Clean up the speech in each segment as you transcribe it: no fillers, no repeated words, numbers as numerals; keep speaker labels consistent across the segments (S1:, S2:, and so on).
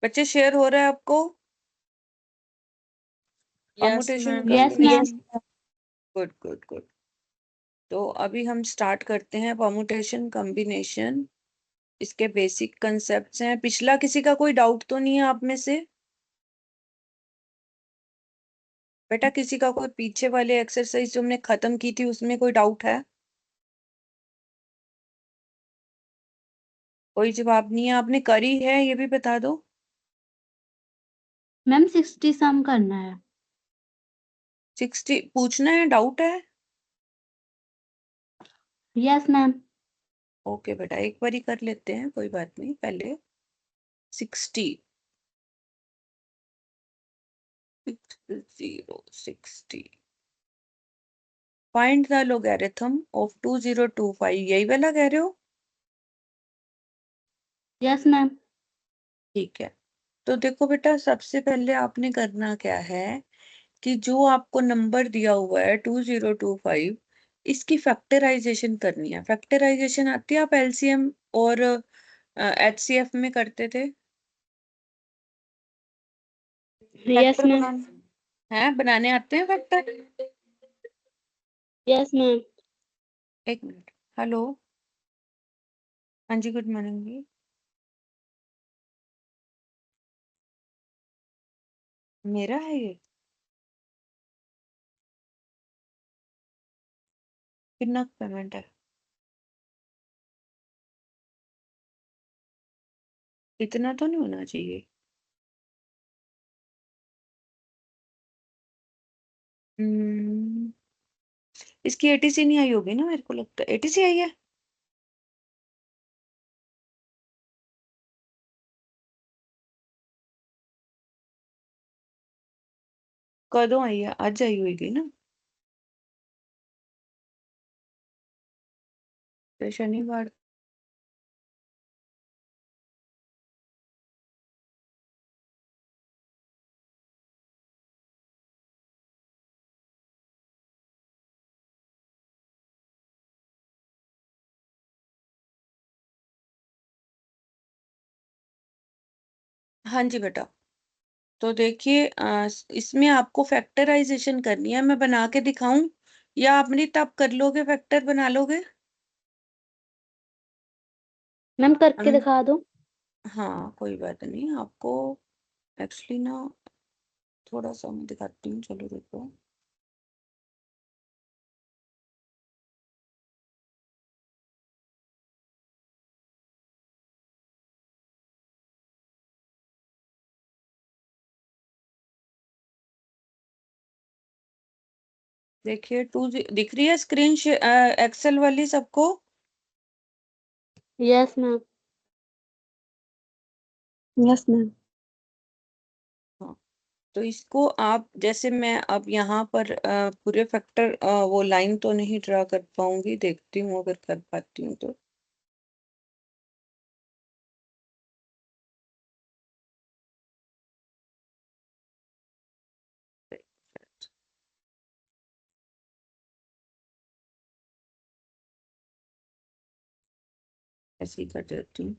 S1: बच्चे शेयर हो रहा है आपको? Permutation combination. Good good good. तो अभी हम स्टार्ट करते हैं परमुटेशन कॉम्बिनेशन। इसके बेसिक कंसेप्ट्स हैं। पिछला किसी का कोई डाउट तो नहीं है आप में से? बेटा किसी का कोई पीछे वाले एक्सरसाइज जो हमने खत्म की थी उसमें कोई डाउट है? कोई जवाब नहीं है? आपने करी है ये भी बता दो।
S2: मैम 60 सम करना है।
S1: 60 पूछना है? डाउट है?
S2: Yes ma'am.
S1: ओके बेटा एक बार ही कर लेते हैं, कोई बात नहीं। पहले 60 60 फाइंड द लोगैरिथम ऑफ 2025। यही वाला कह रहे हो?
S2: Yes ma'am.
S1: ठीक है। तो देखो बेटा सबसे पहले आपने करना क्या है कि जो आपको नंबर दिया हुआ है 2025, इसकी फैक्टराइजेशन करनी है। फैक्टराइजेशन आती है? आप एलसीएम और एचसीएफ में करते थे?
S2: Yes ma'am.
S1: हैं बनाने आते हैं फैक्टर?
S2: Yes ma'am.
S1: एक मिनट। हेलो। हाँ जी गुड मॉर्निंग जी। मेरा है ये? कितना पेमेंट है? इतना तो नहीं होना चाहिए। हम्म, इसकी एटीसी नहीं आई होगी ना, मेरे को लगता है एटीसी आई है। कदों आई है? आज आई होगी ना? तो शनिवार। हाँ जी बेटा। तो देखिए इसमें आपको फैक्टराइजेशन करनी है। मैं बना के दिखाऊं या अपनी तब कर लोगे? फैक्टर बना लोगे?
S2: मैम करके
S1: हम
S2: दिखा दो।
S1: हाँ कोई बात नहीं। आपको एक्चुअली ना थोड़ा सा मैं दिखाती हूँ। चलो देखो। देखिए दिख रही है स्क्रीन एक्सेल वाली सबको?
S2: Yes ma'am. Yes ma'am.
S1: हाँ। तो इसको आप जैसे मैं अब यहाँ पर पूरे फैक्टर वो लाइन तो नहीं ड्रा कर पाऊंगी, देखती हूँ अगर कर पाती हूँ तो। ऐसे ही कर देती हूँ।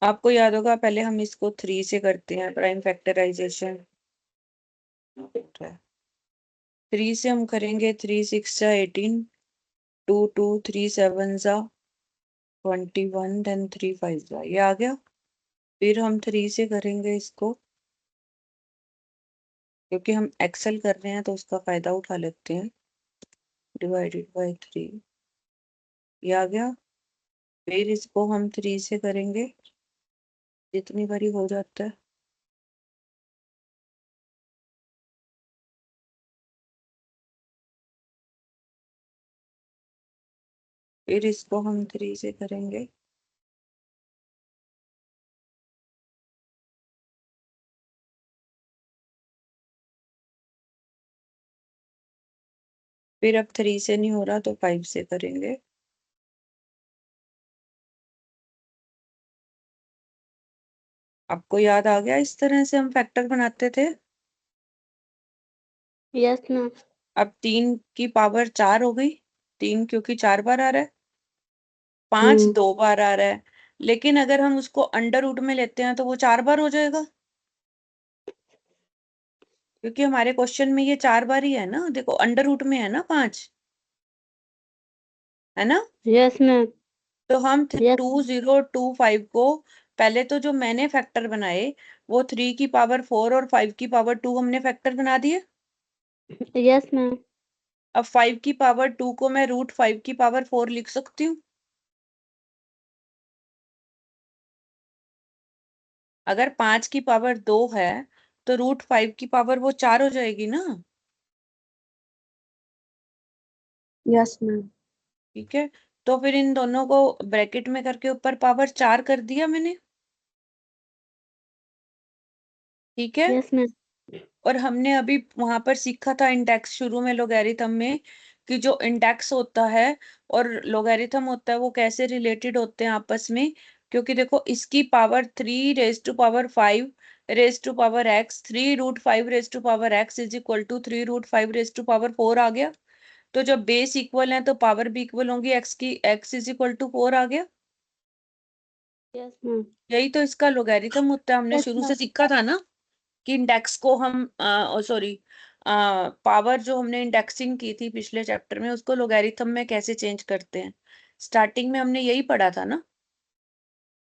S1: आपको याद होगा पहले हम इसको 3 से करते हैं प्राइम फैक्टराइजेशन। 3 से हम करेंगे। 3 6 जा 18, 2 2 3 7 जा 21, देन 3 5 जा, ये आ गया। फिर हम 3 से करेंगे इसको, क्योंकि हम एक्सेल कर रहे हैं तो उसका फायदा उठा लेते हैं। डिवाइडेड बाय 3, ये आ गया। फिर इसको हम 3 से करेंगे, जितनी बारी हो जाता है। फिर इसको हम 3 से करेंगे। फिर अब 3 से नहीं हो रहा तो 5 से करेंगे। आपको याद आ गया इस तरह से हम फैक्टर बनाते थे?
S2: Yes ma'am.
S1: अब 3 की पावर 4 हो गई। 3 क्योंकि 4 बार आ रहा है। 5 2 बार आ रहा है। लेकिन अगर हम उसको अंडर रूट में लेते हैं तो वो 4 बार हो जाएगा। क्योंकि हमारे क्वेश्चन में ये 4 बार ही है ना, देखो अंडर रूट में है ना 5, है ना।
S2: Yes ma'am.
S1: तो हम
S2: यस
S1: 2025 को पहले तो जो मैंने फैक्टर बनाए वो 3 की पावर 4 और 5 की पावर 2 हमने फैक्टर बना दिए।
S2: Yes ma'am.
S1: अब 5 की पावर 2 को मैं √5 की पावर 4 लिख सकती हूँ। अगर 5 की पावर 2 है तो √5 की पावर वो 4 हो जाएगी ना।
S2: Yes ma'am.
S1: ठीक है, तो फिर इन दोनों को ब्रैकेट में करके ऊपर पावर 4 कर दिया मैंने। ठीक है,
S2: यस मैम।
S1: और हमने अभी वहां पर सीखा था इंडेक्स शुरू में लोगैरिथम में, कि जो इंडेक्स होता है और लोगैरिथम होता है वो कैसे रिलेटेड होते हैं आपस में। क्योंकि देखो इसकी power 3 raise to power 5 raise to power x, 3 √5 raise to power x is equal to 3 √5 raise to power 4 आ गया। तो जब बेस इक्वल है तो पावर भी इक्वल होंगी, x की x इज इक्वल टू 4 आ गया।
S2: Yes ma'am.
S1: यही तो इसका लोगैरिथम होता है, हमने
S2: यस
S1: शुरू से
S2: मैम।
S1: सीखा था ना कि इंडेक्स को हम सॉरी पावर जो हमने इंडेक्सिंग की थी पिछले चैप्टर में उसको लोगैरिथम में कैसे चेंज करते हैं। स्टार्टिंग में हमने यही पढ़ा था ना।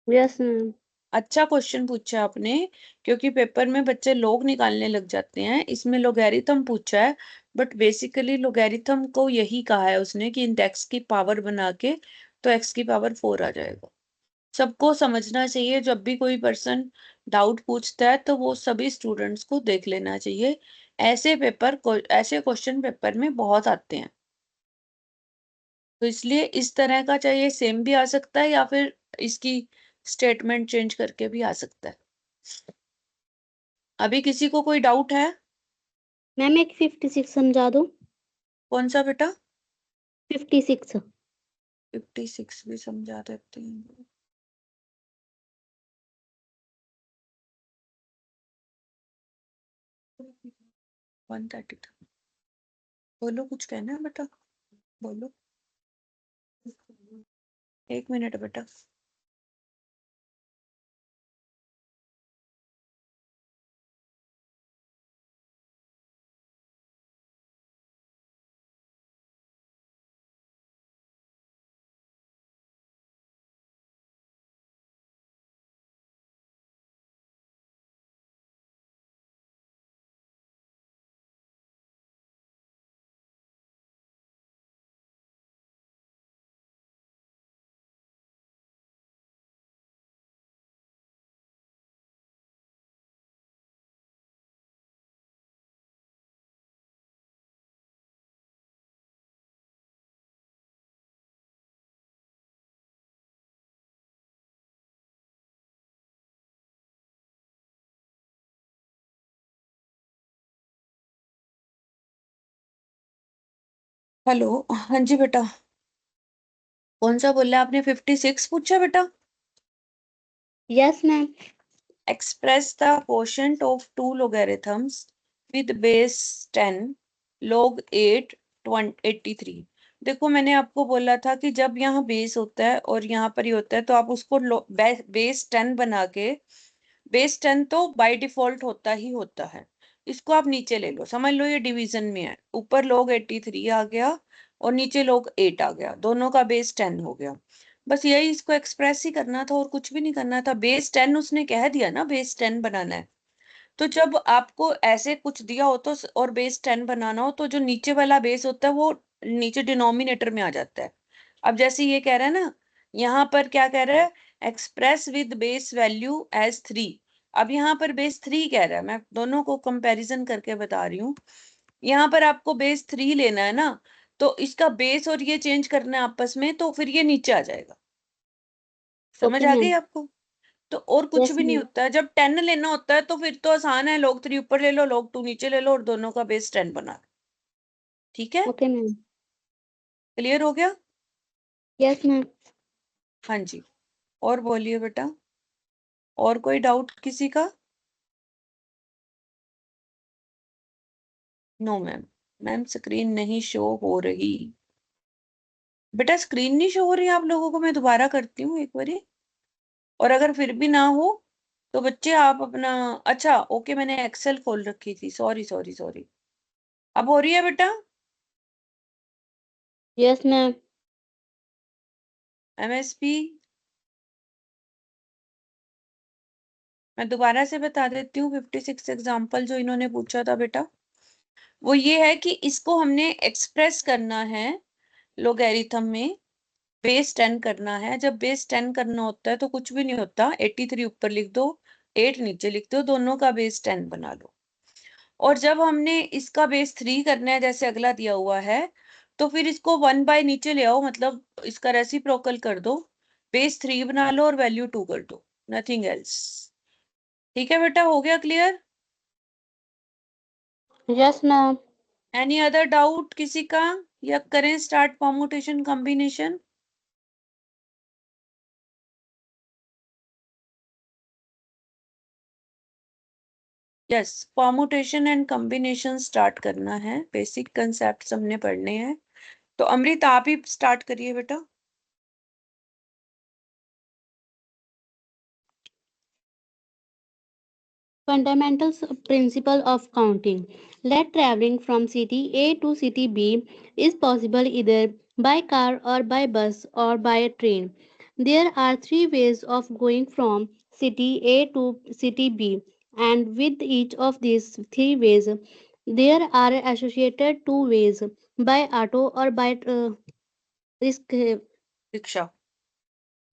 S2: Yes ma'am.
S1: अच्छा क्वेश्चन पूछा आपने, क्योंकि पेपर में बच्चे लोग निकालने लग जाते हैं, इसमें लोगैरिथम पूछा है। बट बेसिकली लोगैरिथम को यही कहा है उसने कि इंडेक्स की पावर बना के तो x की पावर 4 आ जाएगा। सबको समझना चाहिए, जब भी कोई पर्सन डाउट पूछता है तो वो सभी स्टूडेंट्स को देख लेना चाहिए। ऐसे क्वेश्चन पेपर में बहुत आते हैं, तो इसलिए इस तरह का चाहिए सेम भी आ सकता है या फिर इसकी स्टेटमेंट चेंज करके भी आ सकता है। अभी किसी को कोई डाउट है?
S2: मैम एक 56 समझा दो।
S1: कौन सा बेटा?
S2: 56।
S1: 56 भी समझा देते हैं। वन थर्टी था। बोलो, कुछ कहना है बेटा, बोलो। 1 मिनट बेटा। हेलो, हाँ जी बेटा। कौन सा बोला आपने? 56 पूछा बेटा।
S2: Yes ma'am.
S1: Express the quotient of two logarithms with base 10 log 8 83। देखो मैंने आपको बोला था कि जब यहाँ बेस होता है और यहाँ पर ही होता है तो आप उसको बेस 10 बना के, बेस 10 तो बाय डिफॉल्ट होता ही होता है, इसको आप नीचे ले लो, समझ लो ये डिवीजन में है, ऊपर log 83 आ गया और नीचे log 8 आ गया, दोनों का बेस 10 हो गया। बस यही इसको एक्सप्रेस ही करना था और कुछ भी नहीं करना था। बेस 10 उसने कह दिया ना, बेस 10 बनाना है। तो जब आपको ऐसे कुछ दिया हो तो और बेस 10 बनाना हो तो जो नीचे वाला बेस होता है वो नीचे डिनोमिनेटर में आ जाता है। अब जैसे ये कह रहा है ना, यहाँ पर क्या कह रहा है, express with base value as 3। अब यहाँ पर बेस 3 कह रहा है, मैं दोनों को कंपैरिजन करके बता रही हूँ। यहाँ पर आपको बेस 3 लेना है ना, तो इसका बेस और ये चेंज करना है आपस में, तो फिर ये नीचे आ जाएगा। समझ
S2: ओके
S1: आ गई
S2: मैम।
S1: आपको? तो और कुछ
S2: यस
S1: भी नहीं
S2: मैम।
S1: होता है, जब 10 लेना होता है तो फिर तो आसान है, log 3 ऊपर ले लो, log 2 नीचे ले लो और दोनों का बेस 10 बना लो। ठीक है,
S2: ओके मैम।
S1: क्लियर हो गया?
S2: Yes ma'am.
S1: हाँ जी, और बोलिए बेटा, और कोई डाउट किसी का? नो मैम, मैम स्क्रीन नहीं शो हो रही। बेटा स्क्रीन नहीं शो हो रही आप लोगों को, मैं दोबारा करती हूँ एक बारी, और अगर फिर भी ना हो तो बच्चे आप अपना, अच्छा ओके, मैंने एक्सेल खोल रखी थी, सॉरी सॉरी सॉरी। अब हो रही है बेटा?
S2: Yes ma'am.
S1: एमएसपी मैं दोबारा से बता देती हूँ, 56 एग्जाम्पल जो इन्होंने पूछा था बेटा, वो ये है कि इसको हमने एक्सप्रेस करना है लोगैरिथम में, बेस 10 करना है। जब बेस 10 करना होता है तो कुछ भी नहीं होता, 83 ऊपर लिख दो, 8 नीचे लिख दो, दोनों का बेस 10 बना लो। और जब हमने इसका बेस 3 करना है, जैसे अगला दिया हुआ है, तो फिर इसको 1 बाय नीचे ले आओ, मतलब इसका रेसिप्रोकल कर दो, बेस 3 बना लो और वैल्यू 2 कर दो, नथिंग एल्स। ठीक है बेटा, हो गया clear?
S2: Yes ma'am.
S1: Any other doubt किसी का, या करें start permutation combination? Yes, permutation and combination start करना है, बेसिक कंसेप्ट हमने पढ़ने हैं। तो अमृत आप ही स्टार्ट करिए बेटा।
S2: Fundamentals principle of counting. Let traveling from city A to city B is possible either by car or by bus or by a train. There are three ways of going from city A to city B, and with each of these three ways, there are associated two ways by auto or by risk,
S1: rickshaw.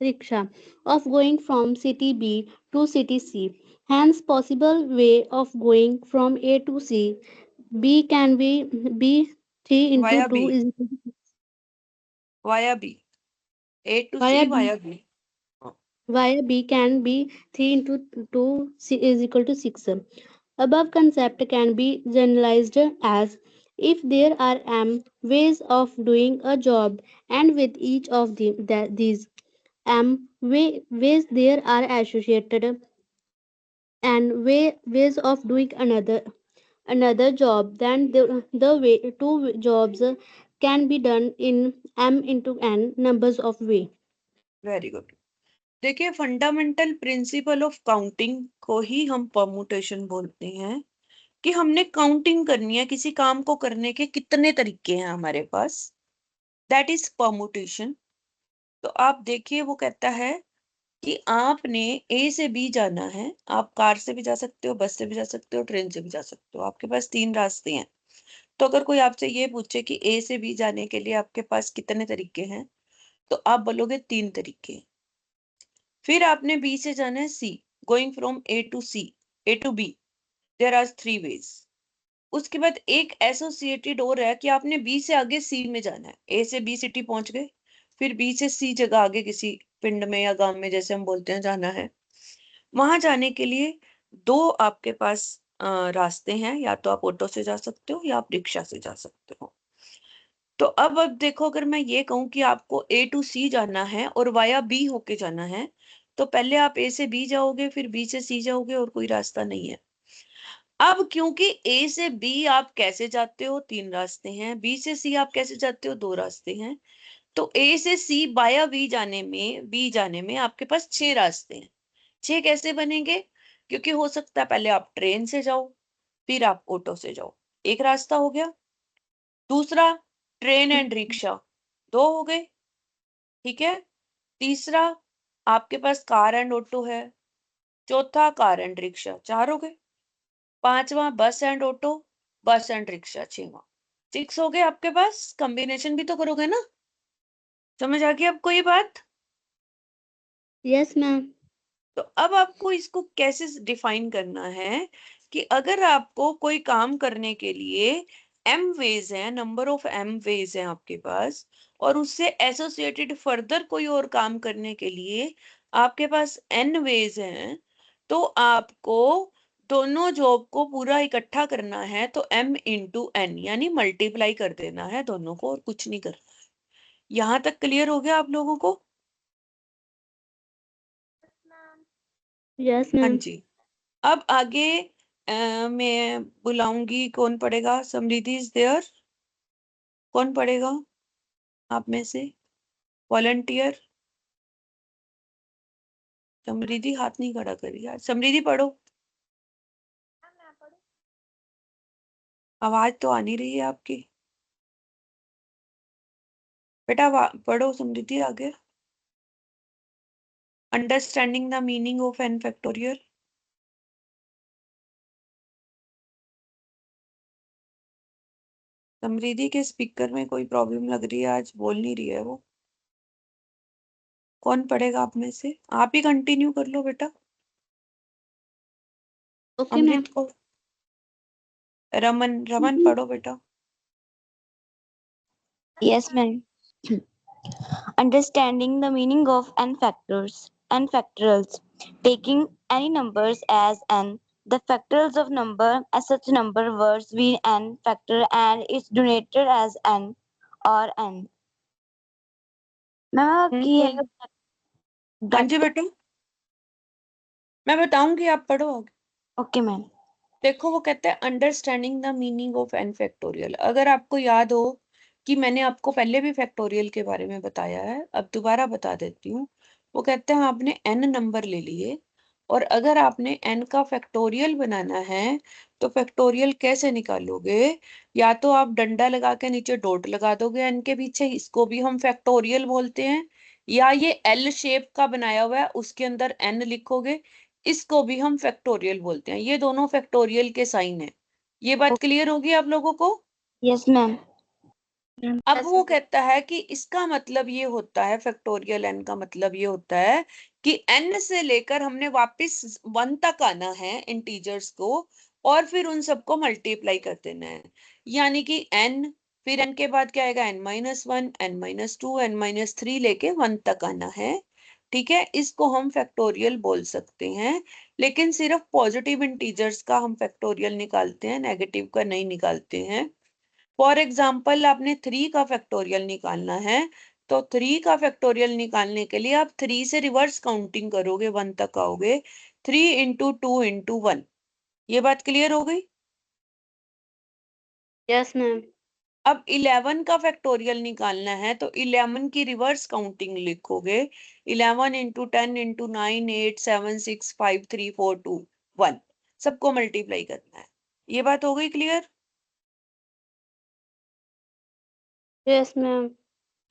S2: rickshaw of going from city B to city C. Hence, possible way of going from A to C. B can be 3 into
S1: via B,
S2: 2 is equal to
S1: via B, A to C
S2: via B.
S1: Via B.
S2: Via B can be 3 into 2 is equal to 6. Above concept can be generalized as if there are m ways of doing a job, and with each of these ways there are associated and ways of doing another job, then the way two jobs can be done in m into n numbers of way.
S1: Very good. देखिए, fundamental principle of counting को ही हम permutation बोलते हैं, कि हमने counting करनी है, किसी काम को करने के कितने तरीके हैं हमारे पास, दैट इज परमुटेशन। तो आप देखिए, वो कहता है कि आपने ए से बी जाना है, आप कार से भी जा सकते हो, बस से भी जा सकते हो, ट्रेन से भी जा सकते हो, आपके पास 3 रास्ते हैं। तो अगर कोई आपसे ये पूछे कि ए से बी जाने के लिए आपके पास कितने तरीके हैं, तो आप बोलोगे 3 तरीके। फिर आपने बी से जाना है C, going from A to C, A to B, there are 3 ways. उसके बाद एक एसोसिएटेड और है कि आपने बी से आगे सी में जाना है, ए से बी सिटी पहुंच गए, फिर बी से सी जगह आगे किसी पिंड में या गांव में, जैसे हम बोलते हैं, जाना है। वहां जाने के लिए 2 आपके पास रास्ते हैं, या तो आप ऑटो से जा सकते हो या आप रिक्शा से जा सकते हो। तो अब देखो, अगर मैं ये कहूं कि आपको ए टू सी जाना है और वाया बी होके जाना है, तो पहले आप ए से बी जाओगे, फिर बी से सी जाओगे, और कोई रास्ता नहीं है। अब क्योंकि ए से बी आप कैसे जाते हो, 3 रास्ते हैं, बी से सी आप कैसे जाते हो, 2 रास्ते हैं। तो ए से सी बाया बी जाने में आपके पास 6 रास्ते हैं। 6 कैसे बनेंगे? क्योंकि हो सकता है पहले आप ट्रेन से जाओ, फिर आप ऑटो से जाओ, एक रास्ता हो गया। दूसरा, ट्रेन एंड रिक्शा, 2 हो गए, ठीक है। तीसरा, आपके पास कार एंड ऑटो है। चौथा, कार एंड रिक्शा, 4 हो गए। पांचवा, बस एंड ऑटो, बस एंड रिक्शा, 6वां। 6 हो गए आपके पास। कॉम्बिनेशन भी तो करोगे ना? समझ आ गई आपको ये बात?
S2: Yes ma'am.
S1: तो अब आपको इसको कैसे डिफाइन करना है, कि अगर आपको कोई काम करने के लिए एम वेज है, नंबर ऑफ एम वेज है आपके पास, और उससे एसोसिएटेड फर्दर कोई और काम करने के लिए आपके पास एन वेज हैं, तो आपको दोनों जॉब को पूरा इकट्ठा करना है, तो एम इंटू एन, यानी मल्टीप्लाई कर देना है दोनों को, और कुछ नहीं करना है। यहां तक क्लियर हो गया आप लोगों को?
S2: Yes
S1: हाँ
S2: ma'am.
S1: जी। अब आगे मैं बुलाऊंगी, कौन पढ़ेगा? समृद्धि इज देयर? कौन पढ़ेगा आप में से? वॉलंटियर? समृद्धि हाथ नहीं खड़ा करी यार। समृद्धि पढ़ो, आवाज तो आ नहीं रही है आपकी। बेटा पढ़ो समृद्धि आगे। Understanding the meaning of N factorial. Samriddhi के स्पीकर में कोई प्रॉब्लम लग रही है, आज बोल नहीं रही है वो। कौन पढ़ेगा आप में से? आप ही कंटिन्यू कर लो बेटा।
S2: Okay ma'am.
S1: अमृत को, रमन रमन पढ़ो बेटा।
S3: Yes, ma'am. Understanding the meaning of n factorials, taking any numbers as n, the factorials of number as such number words v n factor and its denominator as n or n. Ma'am आपकी है
S1: हाँ
S3: गट।
S1: जी बेटा, मैं बताऊंगी, आप पढ़ो आगे।
S3: Okay ma'am.
S1: देखो वो कहते हैं understanding the meaning of N factorial. अगर आपको याद हो कि मैंने आपको पहले भी फैक्टोरियल के बारे में बताया है, अब दोबारा बता देती हूँ। वो कहते हैं आपने एन नंबर ले लिए और अगर आपने एन का फैक्टोरियल बनाना है तो फैक्टोरियल कैसे निकालोगे? या तो आप डंडा लगा के नीचे डॉट लगा दोगे एन के पीछे, इसको भी हम फैक्टोरियल बोलते हैं, या ये एल शेप का बनाया हुआ है उसके अंदर एन लिखोगे, इसको भी हम फैक्टोरियल बोलते हैं। ये दोनों फैक्टोरियल के साइन है। ये बात क्लियर होगी आप लोगों को?
S3: Yes ma'am.
S1: अब वो कहता है कि इसका मतलब ये होता है, फैक्टोरियल एन का मतलब ये होता है कि एन से लेकर हमने वापस वन तक आना है इंटीजर्स को और फिर उन सबको मल्टीप्लाई कर देना है। यानी कि एन, फिर एन के बाद क्या आएगा? n-1, n-2, n-3 लेके वन तक आना है। ठीक है, इसको हम फैक्टोरियल बोल सकते हैं, लेकिन सिर्फ पॉजिटिव इंटीजर्स का हम फैक्टोरियल निकालते हैं, नेगेटिव का नहीं निकालते हैं। फॉर एग्जाम्पल आपने 3 का फैक्टोरियल निकालना है, तो 3 का फैक्टोरियल निकालने के लिए आप 3 से रिवर्स काउंटिंग करोगे, 1 तक आओगे। 3 इंटू 2 इंटू 1। ये बात क्लियर हो गई?
S2: Yes ma'am.
S1: अब 11 का फैक्टोरियल निकालना है तो 11 की रिवर्स काउंटिंग लिखोगे। 11 इंटू 10 इंटू 9 8 7 6 5 3 4 2 1। सबको मल्टीप्लाई करना है। ये बात हो गई क्लियर?
S2: Yes ma'am.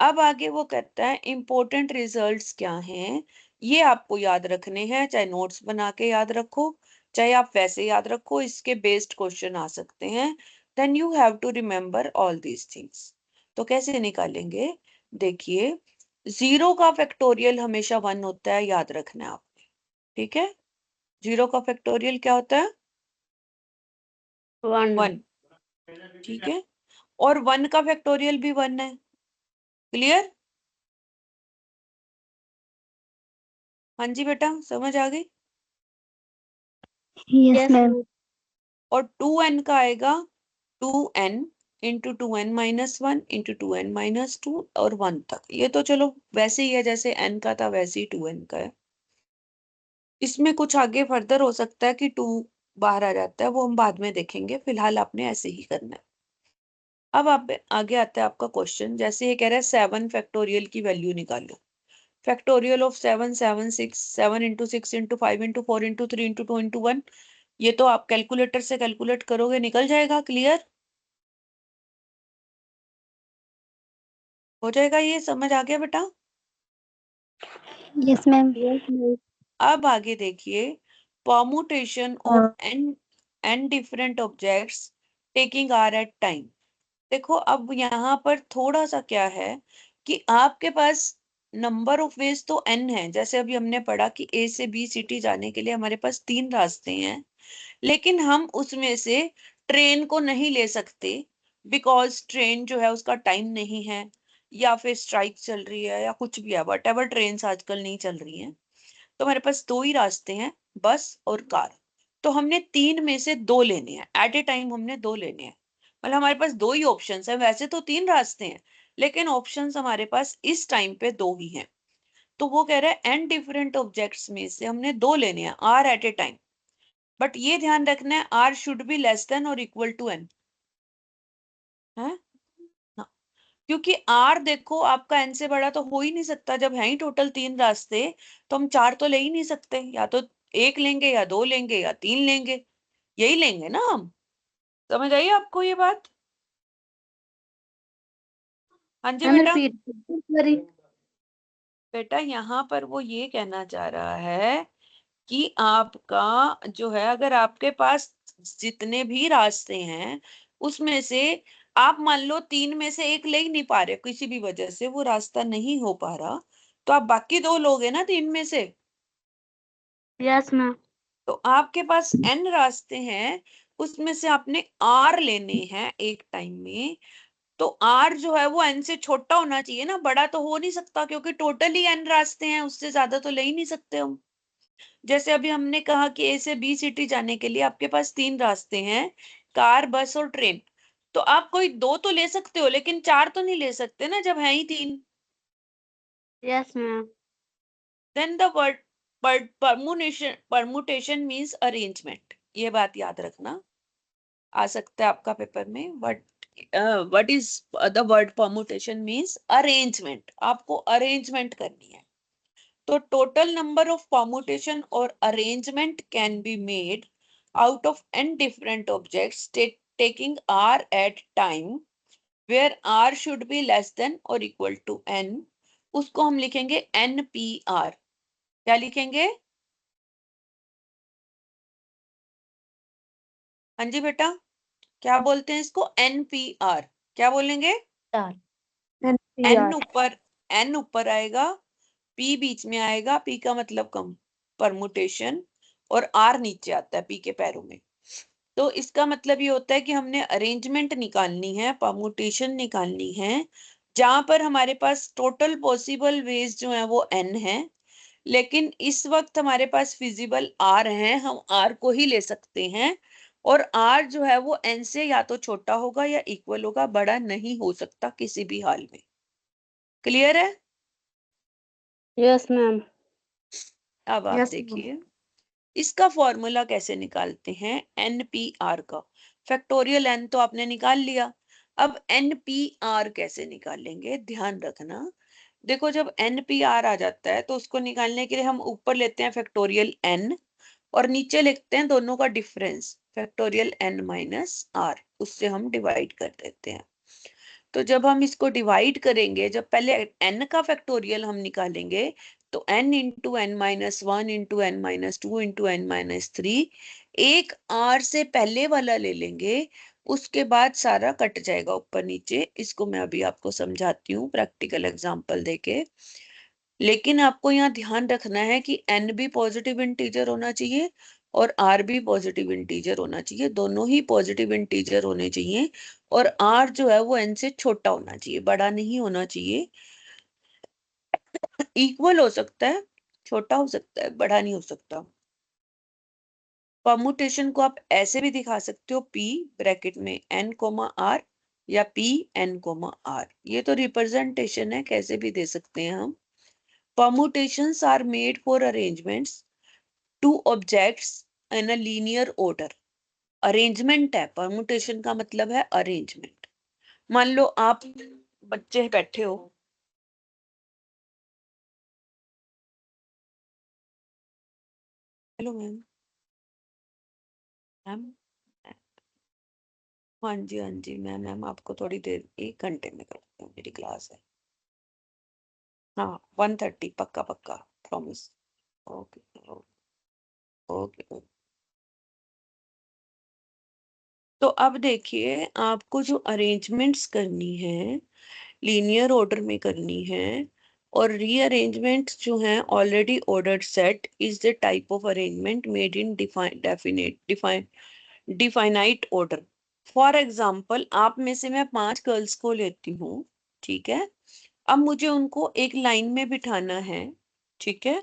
S1: अब आगे वो कहता है इंपॉर्टेंट रिजल्ट्स क्या हैं, ये आपको याद रखने हैं, चाहे नोट्स बना के याद रखो, चाहे आप वैसे याद रखो, इसके बेस्ड क्वेश्चन आ सकते हैं। Then you have to remember all these things. तो कैसे निकालेंगे? देखिए, 0 का फैक्टोरियल हमेशा 1 होता है, याद रखना है आपने। ठीक है, 0 का फैक्टोरियल क्या होता है?
S2: 1।
S1: 1। ठीक है, और 1 का फैक्टोरियल भी 1 है। क्लियर? हाँ जी बेटा, समझ आ गई?
S3: Yes
S2: yes
S3: ma'am.
S2: मैम।
S1: और 2n का आएगा 2n into 2n-1 into 2n-2 और 1 तक। ये तो चलो वैसे ही है, जैसे n का था वैसे ही 2n का है। इसमें कुछ आगे फर्दर हो सकता है कि 2 बाहर आ जाता है, वो हम बाद में देखेंगे, फिलहाल आपने ऐसे ही करना है। अब आप आगे आता है आपका क्वेश्चन, जैसे ये कह रहा है 7 फैक्टोरियल की वैल्यू निकालो। Factorial of 7 7 6 7 into 6 into 5 into 4 into 3 into 2 into 1। ये तो आप कैलकुलेटर से कैलकुलेट करोगे, निकल जाएगा। क्लियर हो जाएगा? ये समझ आ गया बेटा?
S3: Yes ma'am.
S2: Yes ma'am.
S1: अब आगे देखिए, permutation of n different objects taking r at time. देखो अब यहाँ पर थोड़ा सा क्या है कि आपके पास नंबर ऑफ वेज तो n है, जैसे अभी हमने पढ़ा कि a से b सिटी जाने के लिए हमारे पास 3 रास्ते हैं, लेकिन हम उसमें से ट्रेन को नहीं ले सकते, बिकॉज ट्रेन जो है उसका टाइम नहीं है, या फिर स्ट्राइक चल रही है, या कुछ भी है, वट एवर, ट्रेन आजकल नहीं चल रही हैं। तो हमारे पास 2 ही रास्ते हैं, बस और कार। तो हमने 3 में से 2 लेने हैं, एट ए टाइम हमने 2 लेने हैं। मतलब हमारे पास 2 ही ऑप्शंस है, वैसे तो 3 रास्ते हैं, लेकिन ऑप्शंस हमारे पास इस टाइम पे 2 ही हैं। तो वो कह रहा है एन डिफरेंट ऑब्जेक्ट्स में से हमने 2 लेने हैं, r at a time. But ये ध्यान रखना है, r should be less than और इक्वल टू एन है। हाँ। क्योंकि आर देखो आपका एन से बड़ा तो हो ही नहीं सकता, जब है ही टोटल 3 रास्ते तो हम 4 तो ले ही नहीं सकते, या तो 1 लेंगे या 2 लेंगे या 3 लेंगे, यही लेंगे ना हम। समझ आई आपको ये बात? हाँ जी
S2: मैम
S1: बेटा।
S2: रिपीट करी।
S1: बेटा यहाँ पर वो ये कहना चाह रहा है कि आपका जो है, अगर आपके पास जितने भी रास्ते हैं उसमें से आप मान लो 3 में से 1 ले ही नहीं पा रहे, किसी भी वजह से वो रास्ता नहीं हो पा रहा, तो आप बाकी 2 लोगे ना 3 में से।
S2: Yes ma'am.
S1: तो आपके पास n रास्ते हैं, उसमें से आपने r लेने हैं एक टाइम में। तो r जो है वो n से छोटा होना चाहिए ना, बड़ा तो हो नहीं सकता, क्योंकि टोटल ही n रास्ते हैं, उससे ज्यादा तो ले ही नहीं सकते हम। जैसे अभी हमने कहा कि ए से बी सिटी जाने के लिए आपके पास 3 रास्ते हैं, कार, बस और ट्रेन। तो आप कोई 2 तो ले सकते हो, लेकिन 4 तो नहीं ले सकते ना, जब है ही 3।
S2: Yes ma'am.
S1: Then the word permutation means arrangement, ये बात याद रखना, आ सकता है आपका पेपर में। What is the word permutation means arrangement, आपको अरेंजमेंट करनी है। तो total number of permutation or arrangement can be made out of n different objects taking r at time where r should be less than or equal to n। उसको हम लिखेंगे npr। क्या लिखेंगे? हाँ जी बेटा, क्या बोलते हैं इसको? npr। क्या बोलेंगे?
S2: चार।
S1: n
S2: NPR।
S1: ऊपर, n ऊपर आएगा, p बीच में आएगा, p का मतलब कम परमुटेशन, और r नीचे आता है p के पैरों में। तो इसका मतलब ये होता है कि हमने अरेंजमेंट निकालनी है, परमुटेशन निकालनी है, जहां पर हमारे पास टोटल पॉसिबल वेज जो है वो n है, लेकिन इस वक्त हमारे पास फिजिबल r है, हम r को ही ले सकते हैं। और r जो है वो n से या तो छोटा होगा या इक्वल होगा, बड़ा नहीं हो सकता किसी भी हाल में। क्लियर है?
S2: Yes ma'am.
S1: अब आप
S2: यस मैम।
S1: देखिए इसका फॉर्मूला कैसे निकालते हैं NPR का। फैक्टोरियल n तो आपने निकाल लिया, अब NPR कैसे निकालेंगे, ध्यान रखना। देखो जब NPR आ जाता है तो उसको निकालने के लिए हम ऊपर लेते हैं फैक्टोरियल n, और नीचे लिखते हैं दोनों का difference factorial n minus r, उससे हम डिवाइड कर देते हैं। तो जब हम इसको डिवाइड करेंगे, जब पहले n का फैक्टोरियल हम निकालेंगे, तो n into n minus one into n minus two into n minus three, एक r से पहले वाला ले लेंगे, उसके बाद सारा कट जाएगा ऊपर नीचे। इसको मैं अभी आपको समझाती हूँ प्रैक्टिकल एग्जांपल देके। लेकिन आपको यहाँ ध्यान रखना है कि n भी पॉजिटिव इंटीजर होना चाहिए और r भी पॉजिटिव इंटीजर होना चाहिए, दोनों ही पॉजिटिव इंटीजर होने चाहिए। और r जो है वो n से छोटा होना चाहिए, बड़ा नहीं होना चाहिए। इक्वल हो सकता है, छोटा हो सकता है, बड़ा नहीं हो सकता। परमुटेशन को आप ऐसे भी दिखा सकते हो, p ब्रैकेट में n कोमा r, या p n कोमा r, ये तो रिप्रेजेंटेशन है, कैसे भी दे सकते हैं हम। Permutations are made for arrangements two objects in a linear order। Arrangement है, परमुटेशन का मतलब है अरेंजमेंट। मान लो आप बच्चे बैठे हो, हेलो मैम, मैम, हाँ जी हाँ जी मैम, मैम आपको थोड़ी देर 1 घंटे में करती हूँ, मेरी क्लास है। हाँ 1:30 पक्का पक्का, प्रॉमिस। Okay okay. तो अब देखिए आपको जो अरेंजमेंट्स करनी है लीनियर ऑर्डर में करनी है, और रीअरेंजमेंट जो है already ordered set is the type of arrangement made in definite order. For example आप में से मैं 5 गर्ल्स को लेती हूँ, ठीक है। अब मुझे उनको एक लाइन में बिठाना है, ठीक है।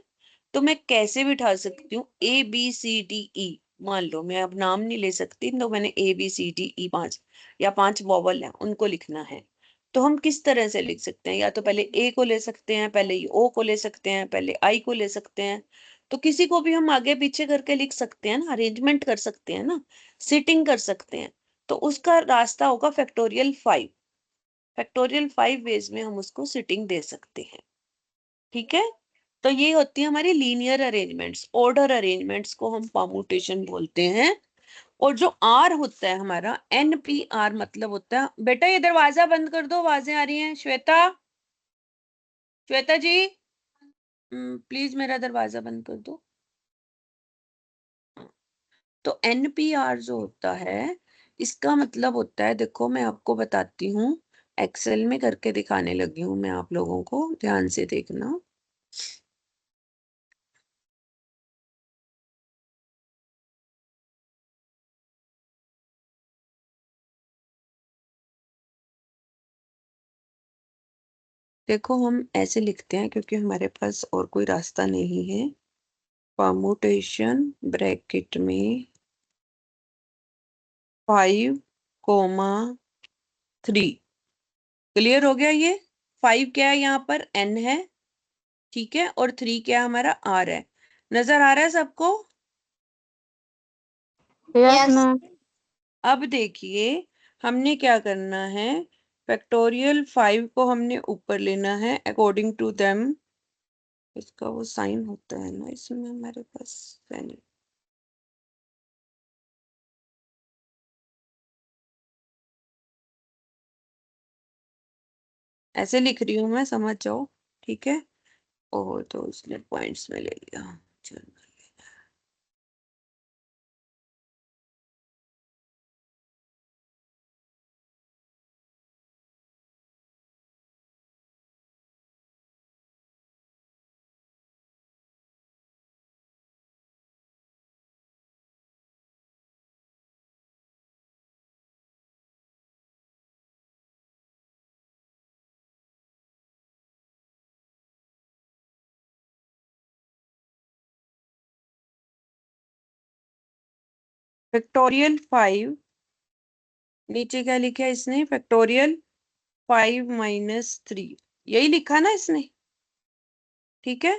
S1: तो मैं कैसे बिठा सकती हूँ? ABCDE, मान लो मैं अब नाम नहीं ले सकती, तो मैंने ABCDE 5 या 5 वॉवल हैं उनको लिखना है। तो हम किस तरह से लिख सकते हैं? या तो पहले A को ले सकते हैं, पहले O को ले सकते हैं, पहले I को ले सकते हैं। तो किसी को भी हम आगे पीछे करके लिख सकते हैं ना, अरेंजमेंट कर सकते हैं ना, सिटिंग कर सकते हैं। तो उसका रास्ता होगा फैक्टोरियल 5। फैक्टोरियल 5 वेज में हम उसको सिटिंग दे सकते हैं। ठीक है, तो ये होती है हमारी लीनियर अरेंजमेंट्स। ऑर्डर अरेंजमेंट्स को हम परमुटेशन बोलते हैं। और जो आर होता है हमारा, NPR मतलब होता है, बेटा ये दरवाजा बंद कर दो, आवाजें आ रही हैं। श्वेता, श्वेता जी प्लीज मेरा दरवाजा बंद कर दो। तो NPR जो होता है, इसका मतलब होता है, देखो मैं आपको बताती हूँ, एक्सेल में करके दिखाने लगी हूँ मैं आप लोगों को, ध्यान से देखना। देखो हम ऐसे लिखते हैं क्योंकि हमारे पास और कोई रास्ता नहीं है। परमुटेशन ब्रैकेट में 5,3। क्लियर हो गया ये? 5 क्या है यहाँ पर? N है, ठीक है, और 3 क्या हमारा? R है। नजर आ रहा है सबको?
S2: Yes ma'am.
S1: अब देखिए हमने क्या करना है, फैक्टोरियल 5 को हमने ऊपर लेना है अकॉर्डिंग टू देम। इसका वो साइन होता है ना इसमें हमारे पास, ऐसे लिख रही हूँ मैं, समझ जाओ। ठीक है, और तो उसने पॉइंट्स में ले लिया। चलो, फैक्टोरियल 5, नीचे क्या लिखा है इसने? फैक्टोरियल 5 - 3, यही लिखा ना इसने? ठीक है,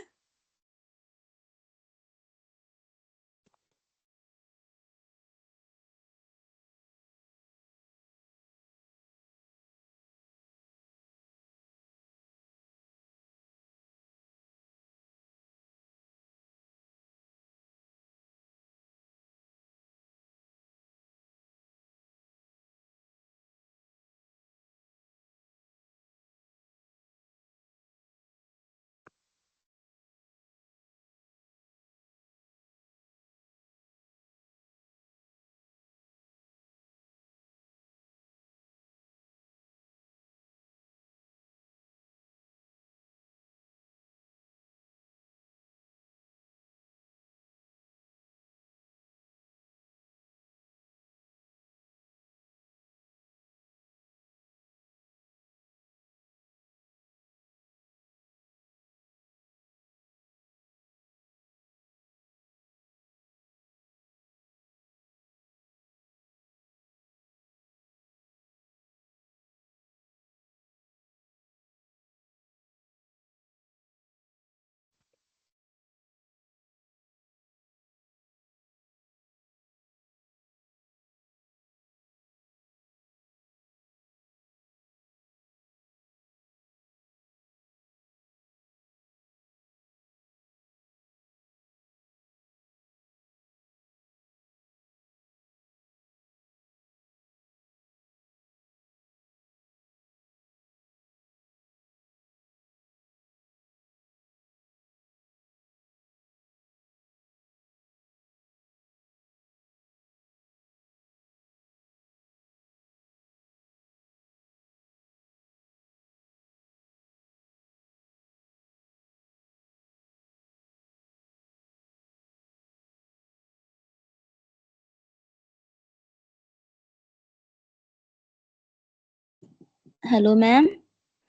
S3: हेलो मैम।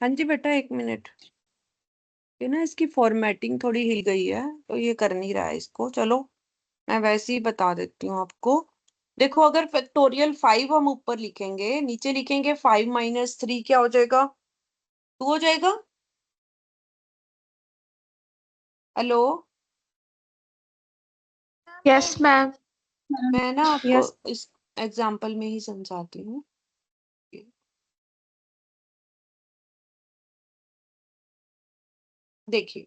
S1: हाँ जी बेटा, एक मिनट। ये ना इसकी फॉर्मेटिंग थोड़ी हिल गई है, तो ये कर नहीं रहा है इसको। चलो मैं वैसे ही बता देती हूँ आपको। देखो अगर फैक्टोरियल 5 हम ऊपर लिखेंगे, नीचे लिखेंगे 5 - 3, क्या हो जाएगा? 2 हो जाएगा। Hello,
S2: yes ma'am.
S1: मैं ना आपको
S2: यस।
S1: इस एग्जाम्पल में ही समझाती हूँ। देखिए,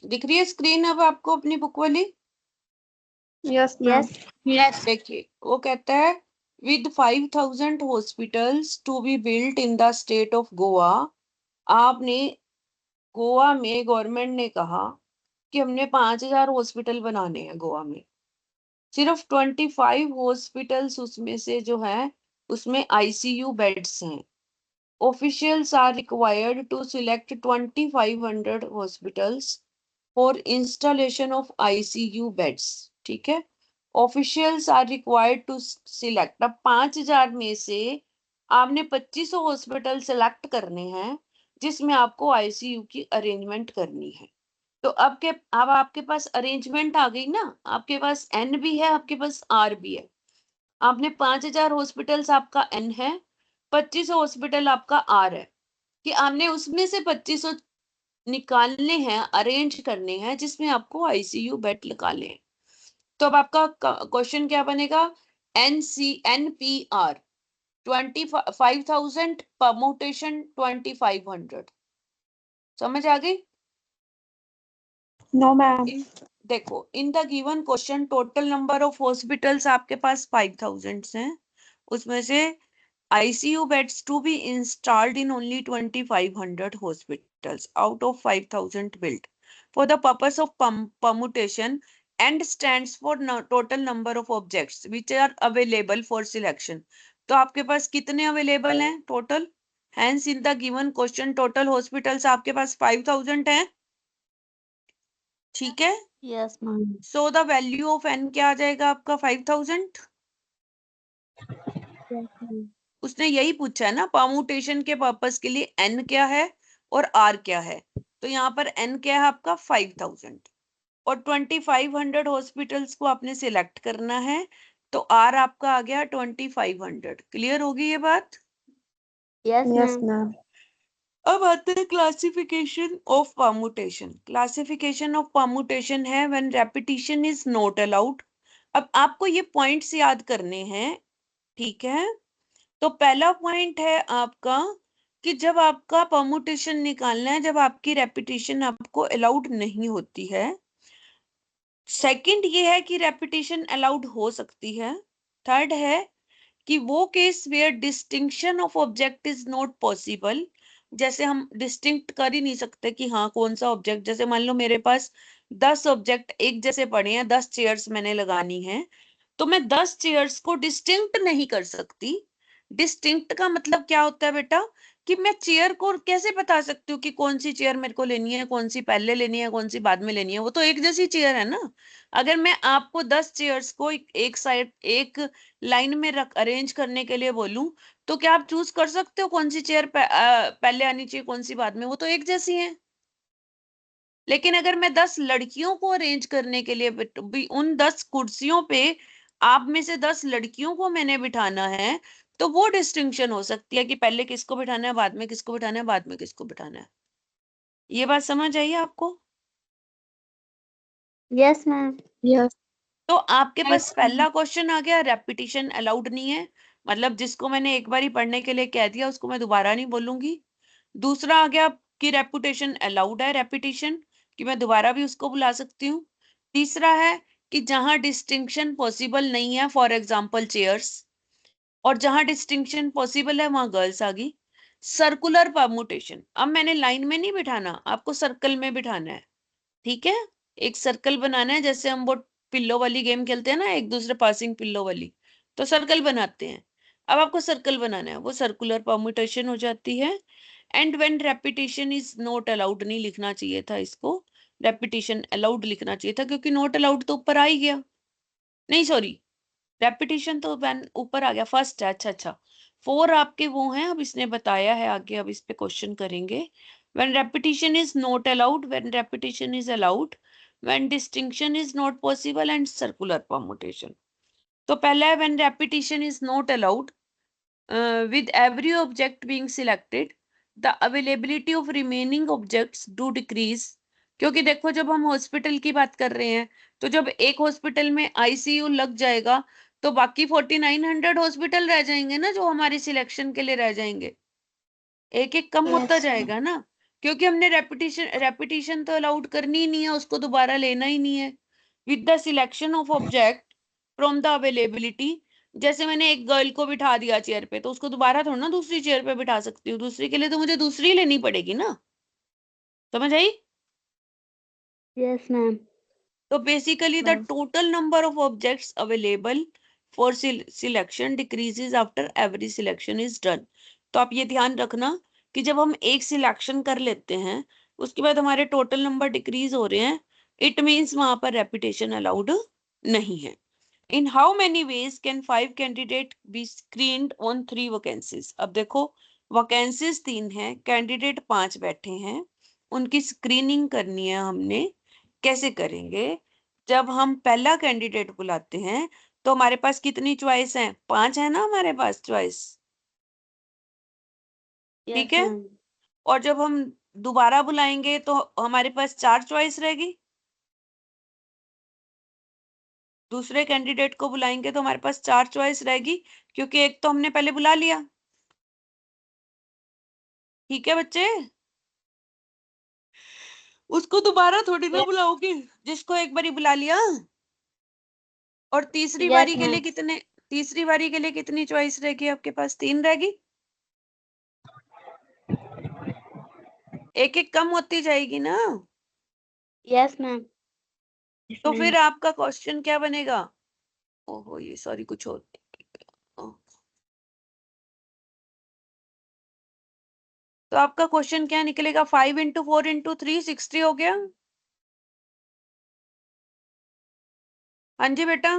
S1: दिख रही है स्क्रीन अब आपको अपनी बुक वाली?
S2: Yes ma'am.
S3: Yes.
S1: देखिए, वो कहता है with 5000 hospitals to be built in the state of Goa. आपने गोवा में गवर्नमेंट ने कहा कि हमने 5000 हॉस्पिटल बनाने हैं गोवा में। सिर्फ 25 हॉस्पिटल्स उसमें से जो है उसमें आईसीयू बेड्स हैं। Officials are required to select 2500 hospitals for installation of ICU beds. ठीक है, Officials are required to select। अब 5000 में से आपने 2500 हॉस्पिटल सेलेक्ट करने हैं जिसमें आपको आईसीयू की अरेंजमेंट करनी है। तो अब आपके पास अरेंजमेंट आ गई ना, आपके पास एन भी है, आपके पास आर भी है। आपने 5000 हॉस्पिटल्स आपका एन है, 2500 हॉस्पिटल आपका आर है, कि आपने उसमें से 2500 निकालने हैं, अरेंज करने हैं जिसमें आपको आईसीयू बेड निकाले हैं। तो अब आपका क्वेश्चन क्या बनेगा? NPR 25,000 permutation 2500। समझ आ गई?
S2: No ma'am.
S1: देखो, in the given question total number of hospitals आपके पास 5000 हैं, उसमें से ICU beds to be installed in only 2500 hospitals out of 5000 built for the purpose of permutation and stands for total number of objects which are available for selection। तो आपके पास कितने available हैं total? Hence in the given question total hospitals आपके पास 5000 हैं। ठीक है,
S2: yes ma'am.
S1: so the value of n क्या आ जाएगा आपका? 5000।
S2: Yes ma'am.
S1: उसने यही पूछा है ना, परमुटेशन के पर्पस के लिए n क्या है और r क्या है। तो यहाँ पर n क्या है आपका? 5000 और 2500 हॉस्पिटल्स को आपने सिलेक्ट करना है, तो r आपका आ गया 2500। क्लियर होगी ये बात?
S2: Yes ma'am.
S1: अब आते हैं classification of permutation. Classification of permutation है when repetition is not allowed. अब आपको ये पॉइंट्स याद करने हैं, ठीक है? तो पहला पॉइंट है आपका कि जब आपका परमुटेशन निकालना है, जब आपकी रेपिटेशन आपको अलाउड नहीं होती है। सेकंड ये है कि रेपिटेशन अलाउड हो सकती है। थर्ड है कि वो case where distinction of object is not possible. जैसे हम डिस्टिंक्ट कर ही नहीं सकते कि हाँ कौन सा ऑब्जेक्ट, जैसे मान लो मेरे पास 10 ऑब्जेक्ट एक जैसे पड़े हैं, 10 चेयर्स मैंने लगानी है, तो मैं 10 चेयर्स को डिस्टिंक्ट नहीं कर सकती। डिस्टिंक्ट का मतलब क्या होता है बेटा? कि मैं चेयर को कैसे बता सकती हूँ कि कौन सी चेयर मेरे को लेनी है, कौन सी पहले लेनी है, कौन सी बाद में लेनी है? वो तो एक जैसी चेयर है ना। अगर मैं आपको 10 चेयर्स को एक साइड एक लाइन में रख अरेंज करने के लिए बोलूं, तो क्या आप चूज कर सकते हो कौन सी चेयर पहले आनी चाहिए, कौन सी बाद में? वो तो एक जैसी है। लेकिन अगर मैं 10 लड़कियों को अरेंज करने के लिए भी उन 10 कुर्सियों पे आप में से 10 लड़कियों को मैंने बिठाना है, तो वो डिस्टिंक्शन हो सकती है कि पहले किसको बिठाना है, बाद में किसको बिठाना है, बाद में किसको बिठाना है। ये बात समझ आई आपको?
S2: Yes ma'am. यस।
S1: तो आपके पास पहला क्वेश्चन आ गया, रेपिटेशन अलाउड नहीं है, मतलब जिसको मैंने एक बार ही पढ़ने के लिए कह दिया उसको मैं दोबारा नहीं बोलूंगी। दूसरा आ गया कि रेपुटेशन अलाउड है, रेपिटेशन कि मैं दोबारा भी उसको बुला सकती हूँ। तीसरा है कि जहां डिस्टिंक्शन पॉसिबल नहीं है, फॉर एग्जाम्पल चेयर्स, और जहां डिस्टिंक्शन पॉसिबल है वहां गर्ल्स आ गई। सर्कुलर परमुटेशन, अब मैंने लाइन में नहीं बिठाना, आपको सर्कल में बिठाना है। ठीक है, एक सर्कल बनाना है, जैसे हम वो पिल्लो वाली गेम खेलते हैं ना, एक दूसरे पासिंग पिल्लो वाली, तो सर्कल बनाते हैं। अब आपको सर्कल बनाना है, वो सर्कुलर परम्यूटेशन हो जाती है। And when repetition is not allowed, नहीं लिखना चाहिए था इसको, रेपिटेशन अलाउड लिखना चाहिए था, क्योंकि नॉट अलाउड तो ऊपर आ ही गया। नहीं सॉरी, रेपिटेशन तो ऊपर आ गया, फर्स्ट है। अच्छा अच्छा, 4 आपके वो हैं, अब इसने बताया है आगे, अब इस पे क्वेश्चन करेंगे। when repetition is not allowed, when repetition is allowed, when distinction is not possible, and circular permutation। तो पहला है when repetition is not allowed, with every object being selected the availability of remaining objects do decrease। क्योंकि देखो जब हम hospital की बात कर रहे हैं, तो जब एक हॉस्पिटल में आईसीयू लग जाएगा तो बाकी 4900 हॉस्पिटल रह जाएंगे ना, जो हमारी सिलेक्शन के लिए रह जाएंगे, एक एक कम होता
S2: यस।
S1: जाएगा ना। क्योंकि हमने रेपिटेशन तो अलाउड करनी ही नहीं है, उसको दोबारा लेना ही नहीं है। With the selection of object from the availability, जैसे मैंने एक गर्ल को बिठा दिया चेयर पे, तो उसको दोबारा थोड़ा ना दूसरी चेयर पे बिठा सकती हूँ, दूसरी के लिए तो मुझे दूसरी लेनी पड़ेगी ना। समझ आई?
S2: Yes ma'am.
S1: तो basically the total number of objects available for selection decreases after every selection is done. तो आप ये ध्यान रखना कि जब हम एक सिलेक्शन कर लेते हैं, उसके बाद हमारे टोटल नंबर डिक्रीज हो रहे हैं, इट मीन्स वहां पर रेपिटेशन अलाउड नहीं है। In how many ways can 5 candidate be screened on 3 vacancies? अब देखो, वैकेंसीज 3 हैं, कैंडिडेट 5 बैठे हैं, उनकी स्क्रीनिंग करनी है हमने। कैसे करेंगे? जब हम पहला कैंडिडेट बुलाते हैं तो हमारे पास कितनी चॉइस है? 5 है ना हमारे पास चॉइस, ठीक
S2: यस
S1: है।
S2: मैम।
S1: और जब हम दोबारा बुलाएंगे तो हमारे पास 4 चॉइस रहेगी। दूसरे कैंडिडेट को बुलाएंगे तो हमारे पास 4 चॉइस रहेगी, क्योंकि एक तो हमने पहले बुला लिया। ठीक है बच्चे, उसको दोबारा थोड़ी ना बुलाओगे, जिसको एक बारी बुला लिया। और तीसरी
S2: यस
S1: बारी के लिए
S2: मैम।
S1: कितने, तीसरी बारी के लिए कितनी चॉइस रहेगी आपके पास? 3 रहेगी। एक एक कम होती जाएगी ना।
S2: Yes ma'am.
S1: तो फिर आपका क्वेश्चन क्या बनेगा? ओहो, ये सॉरी कुछ और। ओ, तो आपका क्वेश्चन क्या निकलेगा? 5 इंटू 4 इंटू 3 60 हो गया। हाँ जी बेटा,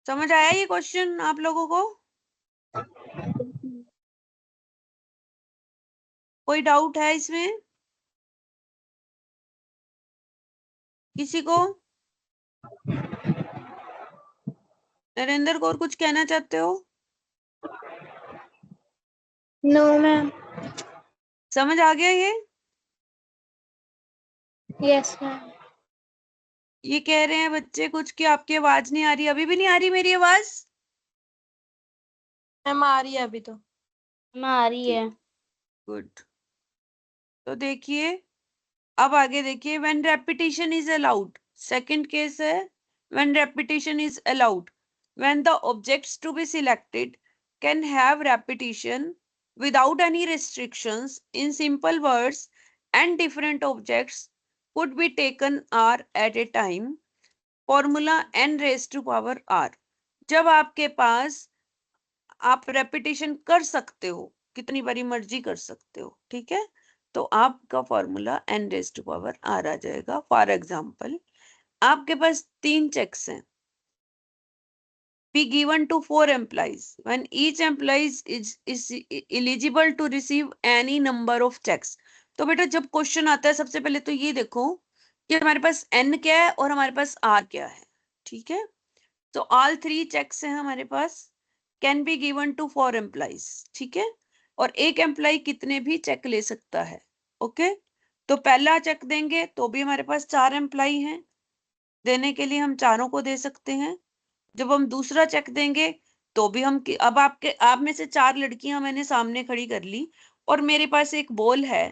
S1: समझ आया ये क्वेश्चन आप लोगों को? कोई डाउट है इसमें किसी को? नरेंद्र को और कुछ कहना चाहते हो?
S3: No ma'am.
S1: समझ आ गया ये?
S3: Yes ma'am.
S1: ये कह रहे हैं बच्चे कुछ कि आपकी आवाज नहीं आ रही। अभी भी नहीं आ रही मेरी आवाज?
S3: मैम आ रही है अभी तो।
S2: आ रही है।
S1: गुड। तो देखिए, अब आगे देखिए, when repetition is allowed, second case है when repetition is allowed, when the objects to be selected can have repetition without any restrictions in simple words and different objects could be taken r at a time, formula n raised to power r। जब आपके पास, आप repetition कर सकते हो, कितनी बारी मर्जी कर सकते हो, ठीक है, तो आपका formula n raise to power r आ जाएगा। फॉर एग्जाम्पल, आपके पास 3 चेक्स हैं, be given to 4 employees when each employee is eligible to receive any number of checks। तो बेटा जब क्वेश्चन आता है, सबसे पहले तो ये देखो कि हमारे पास n क्या है और हमारे पास r क्या है, ठीक है। तो ऑल 3 चेक्स हैं हमारे पास, can be given to 4 employees, ठीक है। और एक एम्प्लॉय कितने भी चेक ले सकता है, ओके। तो पहला चेक देंगे तो भी हमारे पास 4 एम्प्लॉय हैं, देने के लिए हम चारों को दे सकते हैं। जब हम दूसरा चेक देंगे तो भी हम, अब आपके, आप में से 4 लड़कियां मैंने सामने खड़ी कर ली और मेरे पास एक बॉल है,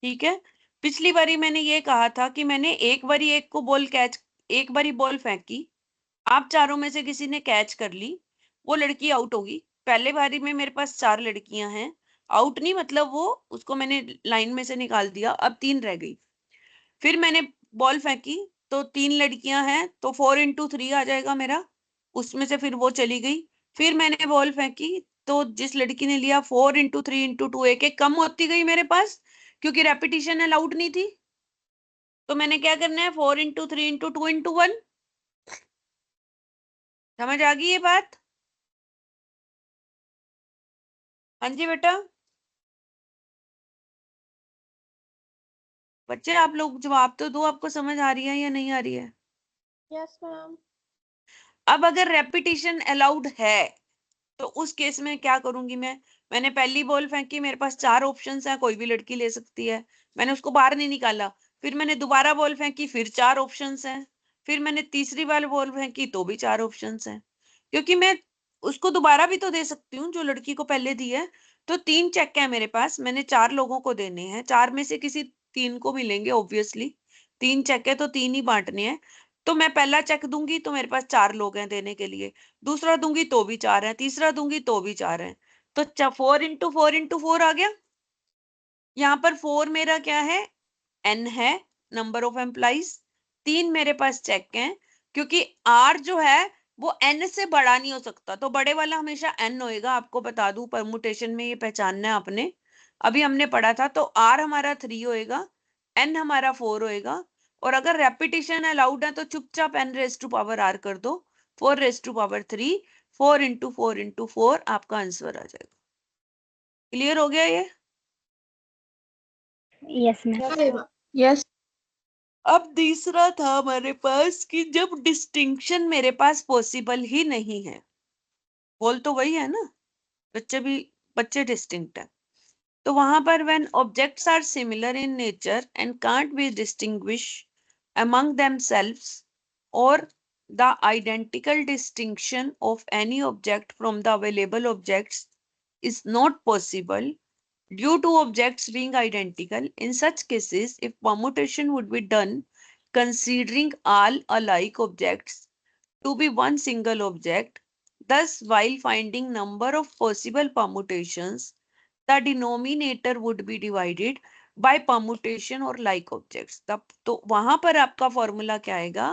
S1: ठीक है। पिछली बारी मैंने ये कहा था कि मैंने एक बारी एक को बॉल कैच, एक बारी बॉल फेंकी, आप चारों में से किसी ने कैच कर ली, वो लड़की आउट होगी। पहले बारी में मेरे पास 4 लड़कियां हैं, आउट नहीं मतलब वो, उसको मैंने लाइन में से निकाल दिया, अब 3 रह गई। फिर मैंने बॉल फेंकी तो 3 लड़कियां हैं, तो 4 इंटू 3 आ जाएगा मेरा, उसमें से फिर वो चली गई। फिर मैंने बॉल फेंकी तो जिस लड़की ने लिया 4 इंटू 3 इंटू 2, एक एक कम होती गई मेरे पास, क्योंकि रेपिटेशन अलाउड नहीं थी। तो मैंने क्या करना है, 4 इंटू 3 इंटू 2 इंटू 1। समझ आ गई ये बात? हाँ जी बेटा, बच्चे आप लोग जवाब तो दो, आपको समझ आ रही है या नहीं आ रही है?
S3: Yes ma'am.
S1: अब अगर रेपिटेशन अलाउड है तो उस केस में क्या करूंगी मैं? मैंने पहली बॉल फेंकी, मेरे पास 4 ऑप्शंस हैं, कोई भी लड़की ले सकती है, मैंने उसको बाहर नहीं निकाला। फिर मैंने दोबारा बॉल फेंकी, फिर 4 ऑप्शंस हैं। फिर मैंने तीसरी बार बॉल फेंकी तो भी 4 ऑप्शंस हैं, क्योंकि मैं उसको दोबारा भी तो दे सकती हूँ जो लड़की को पहले दी है। तो 3 चेक है मेरे पास, मैंने 4 लोगों को देने हैं, 4 में से किसी 3 को मिलेंगे ऑब्वियसली, 3 चेक है तो 3 ही बांटने हैं। तो मैं पहला चेक दूंगी तो मेरे पास 4 लोग हैं देने के लिए, दूसरा दूंगी तो भी 4 हैं, तीसरा दूंगी तो भी 4 हैं। तो 4 इंटू 4 इंटू 4 आ गया। यहाँ पर 4 मेरा क्या है, n है, नंबर ऑफ एम्प्लॉइज। 3 मेरे पास चेक हैं, क्योंकि r जो है वो n से बड़ा नहीं हो सकता, तो बड़े वाला हमेशा n होएगा। आपको बता दूं, परमुटेशन में ये पहचानना है आपने, अभी हमने पढ़ा था। तो r हमारा 3 होएगा, n हमारा 4 होएगा, और अगर रेपिटेशन अलाउड है तो चुपचाप n raise to power r कर दो, 4 raise to power 3, 4 into 4 into 4 आपका आंसर आ जाएगा। क्लियर हो गया ये?
S3: Yes ma'am.
S2: Yes.
S1: अब तीसरा था हमारे पास कि जब डिस्टिंक्शन मेरे पास पॉसिबल ही नहीं है, बोल तो वही है ना, बच्चे डिस्टिंक्ट है, तो वहां पर when objects are similar in nature and can't be distinguish among themselves, or the identical distinction of any object from the available objects is not possible due to objects being identical. In such cases, if permutation would be done considering all alike objects to be one single object, thus while finding number of possible permutations, the denominator would be divided by permutation or like objects. तब तो वहां पर आपका formula क्या आएगा,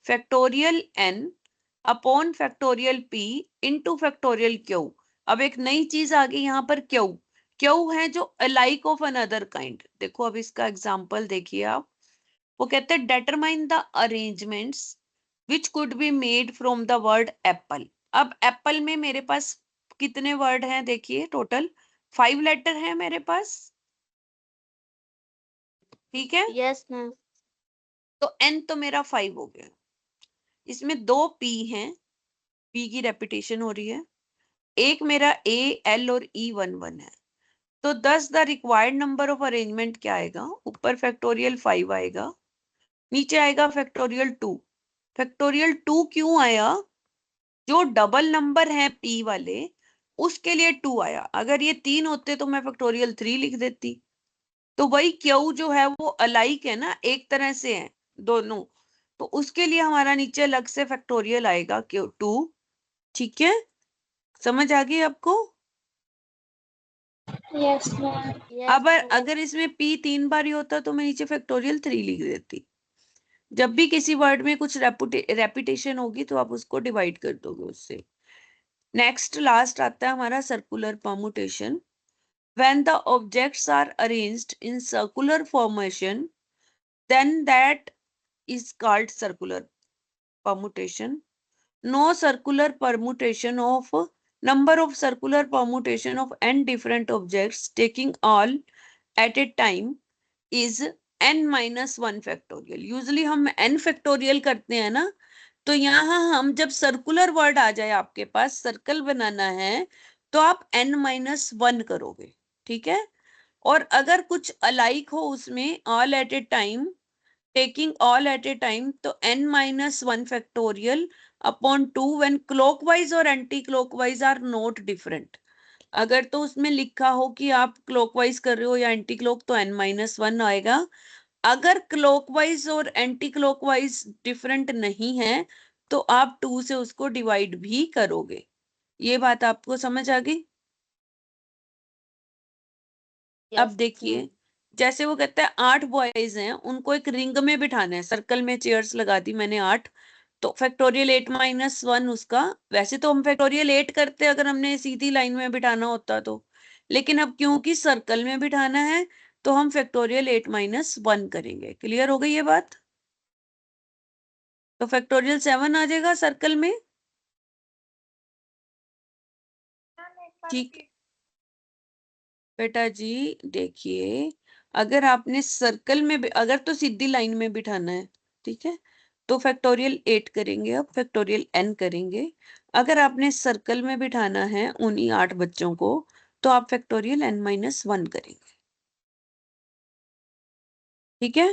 S1: factorial n upon factorial p into factorial q। अब एक नई चीज आ गई यहाँ पर, q। q है जो अलाइक ऑफ अनदर काइंड। देखो अब इसका एग्जाम्पल देखिए आप, वो कहते हैं determine the arrangements which could be made from the word Apple. अब एप्पल में मेरे पास कितने वर्ड हैं, देखिए टोटल 5 लेटर है मेरे पास, ठीक है।
S2: Yes, ma'am.
S1: तो n तो मेरा 5 हो गया, इसमें 2 p हैं, p की रेपिटेशन हो रही है, एक मेरा a l और e 1 1 है। तो 10 the required number of arrangement क्या आएगा, ऊपर फैक्टोरियल 5 आएगा, नीचे आएगा फैक्टोरियल 2। फैक्टोरियल 2 क्यों आया, जो डबल नंबर है p वाले उसके लिए 2 आया। अगर ये 3 होते तो मैं फैक्टोरियल 3 लिख देती। तो वही क्यू जो है वो अलाइक है ना, एक तरह से है दोनों, तो उसके लिए हमारा नीचे अलग से फैक्टोरियल आएगा क्यू 2। ठीक है, समझ आ गई आपको?
S3: Yes ma'am.
S2: Yes,
S1: अब
S2: ma'am.
S1: अगर इसमें p 3 बार ही होता तो मैं नीचे फैक्टोरियल 3 लिख देती। जब भी किसी वर्ड में कुछ रेपिटेशन होगी तो आप उसको डिवाइड कर दोगे उससे। नेक्स्ट लास्ट आता है हमारा circular permutation. When the objects are arranged in circular formation, then that is called circular permutation. No circular permutation of number of circular permutation of n different objects taking all at a time is n minus 1 factorial. Usually हम n factorial करते हैं ना, तो यहाँ हम जब circular word आ जाए आपके पास, सर्कल बनाना है, तो आप n माइनस 1 करोगे, ठीक है। और अगर कुछ अलाइक हो उसमें, all at a time, taking all at a time, तो n minus 1 factorial upon 2 when clockwise और anti clockwise are not different. अगर तो उसमें लिखा हो कि आप क्लॉकवाइज कर रहे हो या एंटी क्लॉक, तो n माइनस 1 आएगा। अगर क्लॉकवाइज और एंटी क्लॉकवाइज डिफरेंट नहीं है तो आप 2 से उसको डिवाइड भी करोगे। ये बात आपको समझ आ गई? अब
S2: Yes,
S1: देखिए,
S2: ma'am.
S1: जैसे वो कहता है 8 बॉयज हैं, उनको एक रिंग में बिठाना है, सर्कल में चेयर्स लगा दी मैंने 8, तो फैक्टोरियल 8 माइनस 1 उसका। वैसे तो हम फैक्टोरियल 8 करते अगर हमने सीधी लाइन में बिठाना होता तो, लेकिन अब क्योंकि सर्कल में बिठाना है तो हम फैक्टोरियल 8 माइनस 1 करेंगे। क्लियर हो गई ये बात? तो फैक्टोरियल 7 आ जाएगा सर्कल में, ठीक। बेटा जी देखिए, अगर आपने सर्कल में अगर तो सीधी लाइन में बिठाना है, ठीक है, तो फैक्टोरियल 8 करेंगे, अब फैक्टोरियल n करेंगे। अगर आपने सर्कल में बिठाना है उन्हीं 8 बच्चों को, तो आप फैक्टोरियल n माइनस 1 करेंगे, ठीक है।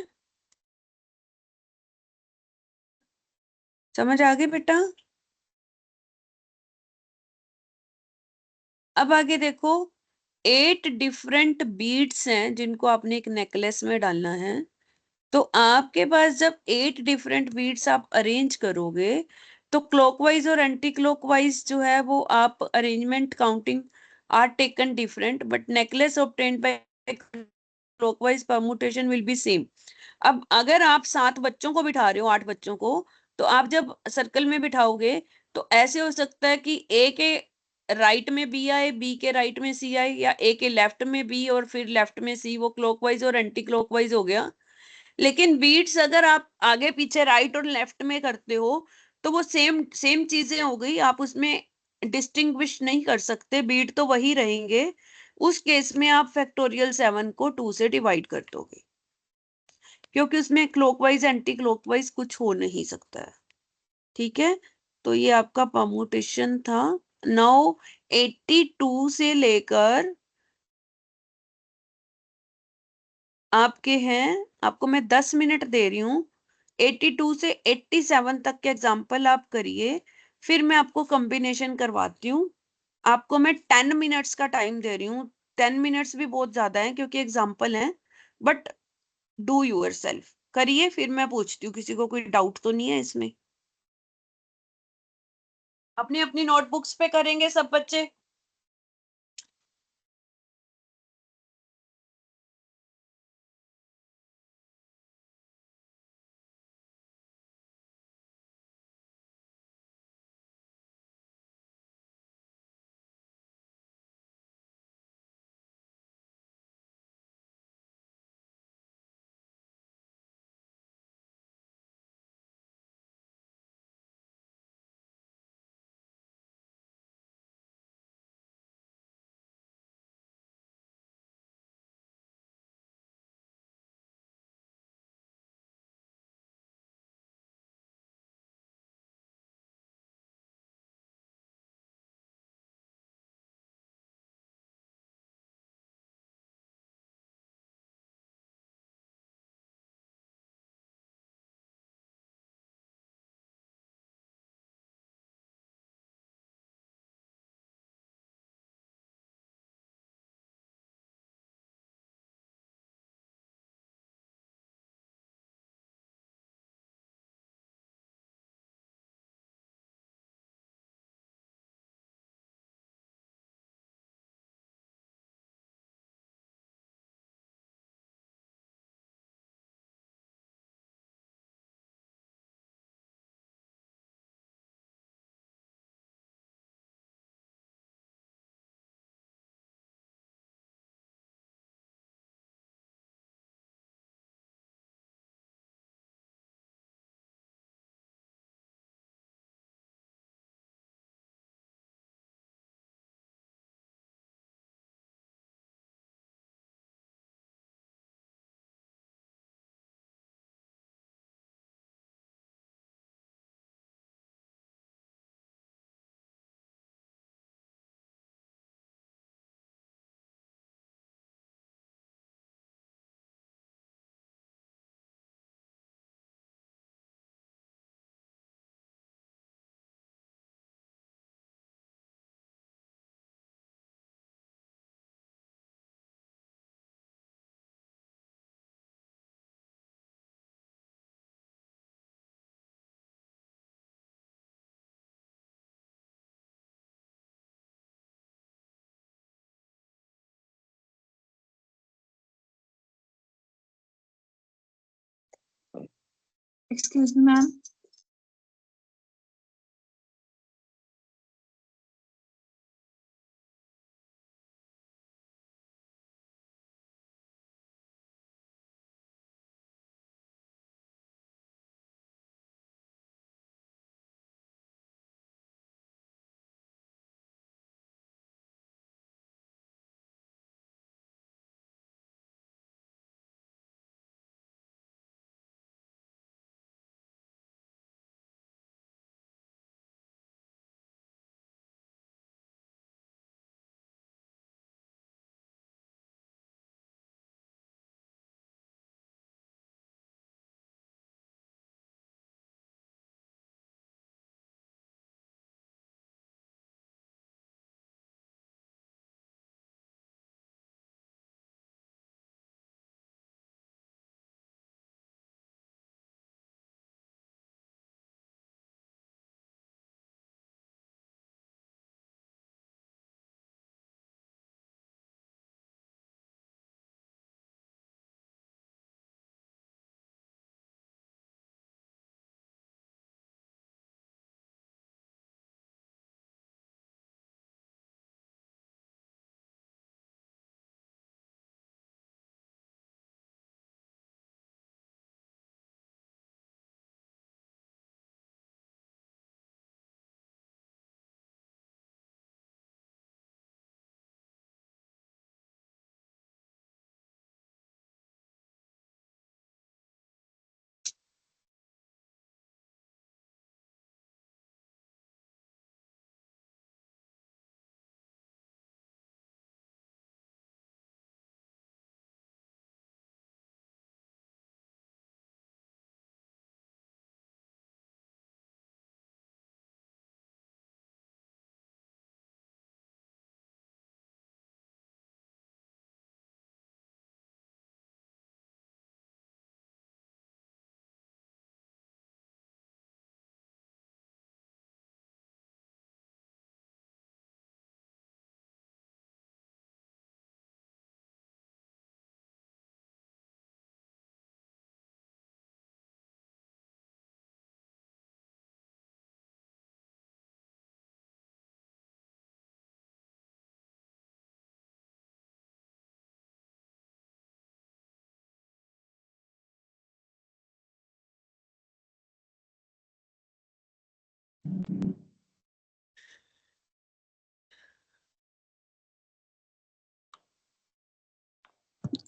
S1: समझ आ गई बेटा? अब आगे देखो, 8 डिफरेंट बीड्स हैं जिनको आपने एक नेकलेस में डालना है। तो आपके पास जब 8 डिफरेंट बीड्स आप अरेंज करोगे तो क्लॉकवाइज और एंटी क्लॉकवाइज जो है वो आप arrangement counting are taken different, but necklace obtained by clockwise permutation will be same. अब अगर आप 7 बच्चों को बिठा रहे हो, 8 बच्चों को, तो आप जब सर्कल में बिठाओगे तो ऐसे हो सकता है कि ए के राइट में बी आए, बी के राइट में सी आए, या ए के लेफ्ट में बी और फिर लेफ्ट में सी, वो क्लॉकवाइज और एंटी क्लॉकवाइज हो गया। लेकिन बीट्स अगर आप आगे पीछे राइट और लेफ्ट में करते हो तो वो सेम सेम चीजें हो गई, आप उसमें डिस्टिंग्विश नहीं कर सकते, बीट तो वही रहेंगे। उस केस में आप फैक्टोरियल 7 को 2 से डिवाइड कर दोगे, क्योंकि उसमें क्लॉकवाइज एंटी क्लॉकवाइज कुछ हो नहीं सकता है। ठीक है, तो ये आपका परमुटेशन था। नाउ 82 से लेकर आपके हैं, आपको मैं 10 मिनट दे रही हूँ। 82 से 87 तक के एग्जाम्पल आप करिए, फिर मैं आपको कॉम्बिनेशन करवाती हूँ। आपको मैं 10 मिनट्स का टाइम दे रही हूँ। 10 मिनट्स भी बहुत ज्यादा है क्योंकि एग्जाम्पल है, बट डू यूर सेल्फ करिए, फिर मैं पूछती हूँ किसी को कोई डाउट तो नहीं है इसमें। अपनी अपनी नोटबुक्स पे करेंगे सब बच्चे।
S4: Excuse me, ma'am.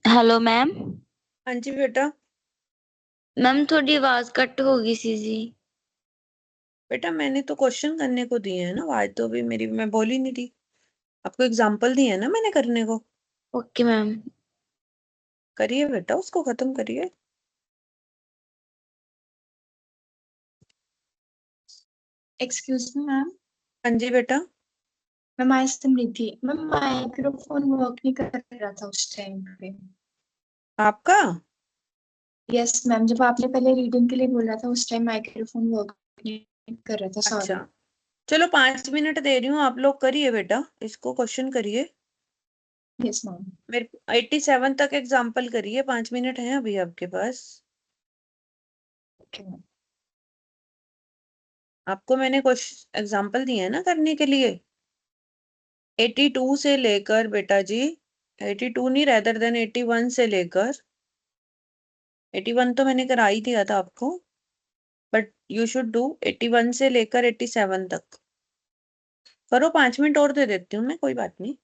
S3: Hello ma'am.
S1: हाँ जी बेटा।
S3: मैम थोड़ी आवाज कट हो गई सी जी।
S1: बेटा मैंने तो क्वेश्चन करने को दिए है ना, आज तो अभी मेरी मैं बोल ही नहीं थी। आपको एग्जाम्पल दिए है ना मैंने करने को।
S3: Okay ma'am.
S1: करिए बेटा, उसको खत्म करिए।
S4: Excuse me ma'am.
S1: हाँ जी बेटा।
S4: मैम आई स्मृति मैम, माइक्रोफोन वर्क नहीं कर रहा था उस टाइम पे।
S1: आपका?
S4: यस मैम, जब आपने पहले रीडिंग के लिए बोला था उस टाइम माइक्रोफोन वर्क नहीं कर रहा था,
S1: अच्छा,
S4: सॉरी।
S1: चलो 5 मिनट दे रही हूँ, आप लोग करिए बेटा, इसको क्वेश्चन करिए।
S4: Yes ma'am.
S1: मेरे 87 तक एग्जाम्पल करिए, 5 मिनट हैं अभी आपके पास।
S4: Okay ma'am.
S1: आपको मैंने क्वेश्चन एग्जाम्पल दिए हैं ना करने के लिए। 82 से लेकर बेटा जी, 82 नहीं, रेदर देन 81 से लेकर 81 तो मैंने करा ही दिया था आपको, बट यू शुड डू 81 से लेकर 87 तक करो। 5 मिनट और दे देती हूँ मैं, कोई बात नहीं।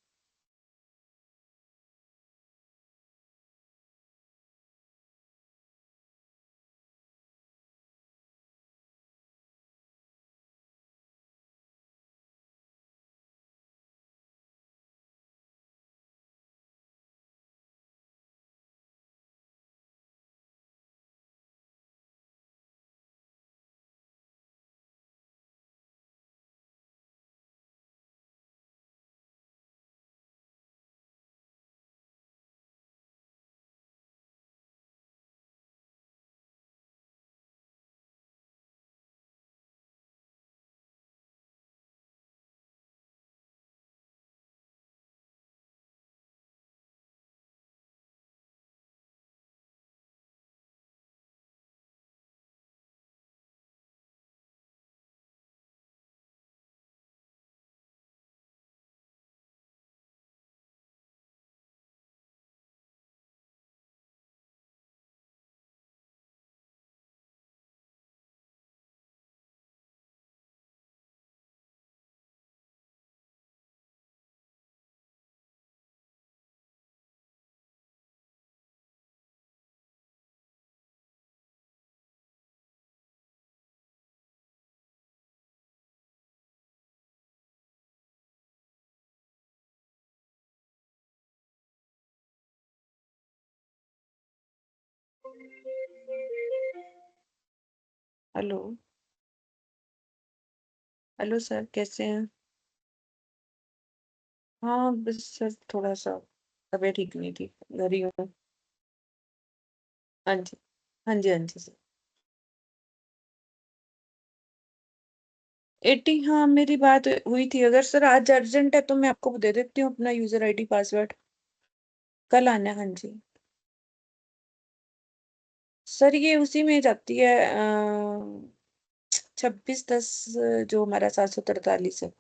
S1: हेलो, हेलो सर, कैसे हैं? हाँ बस सर, थोड़ा सा तबीयत ठीक नहीं थी, घर ही हूँ। हाँ जी, हाँ जी, हाँ जी सर। 80, हाँ मेरी बात हुई थी। अगर सर आज अर्जेंट है तो मैं आपको दे देती हूँ अपना यूजर आईडी पासवर्ड। कल आना है, हाँ जी। सर ये उसी में जाती है 2610, जो हमारा 743 है।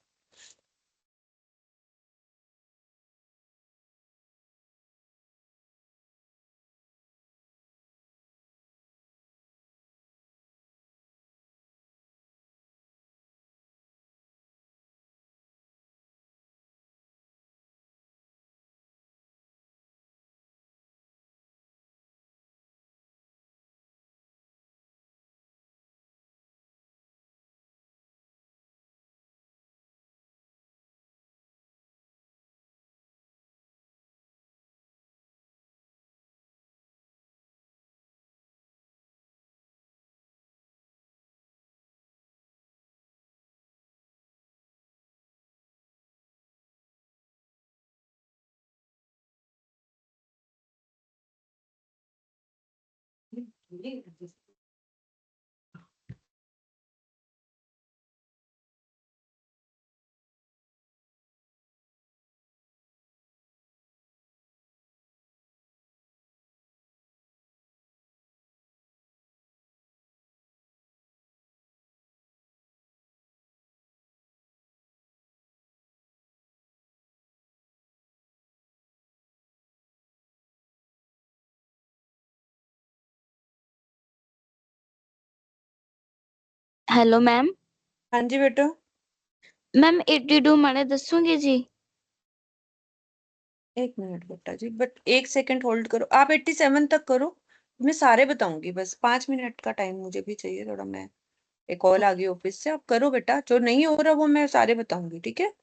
S3: Hello ma'am.
S1: हाँ जी बेटा,
S3: मैम 82 माने दसूंगी जी।
S1: 1 मिनट बेटा जी, बट 1 सेकंड होल्ड करो, आप 87 तक करो, मैं सारे बताऊंगी, बस 5 मिनट का टाइम मुझे भी चाहिए थोड़ा, मैं एक कॉल आ गई ऑफिस से, आप करो बेटा, जो नहीं हो रहा वो मैं सारे बताऊंगी, ठीक है।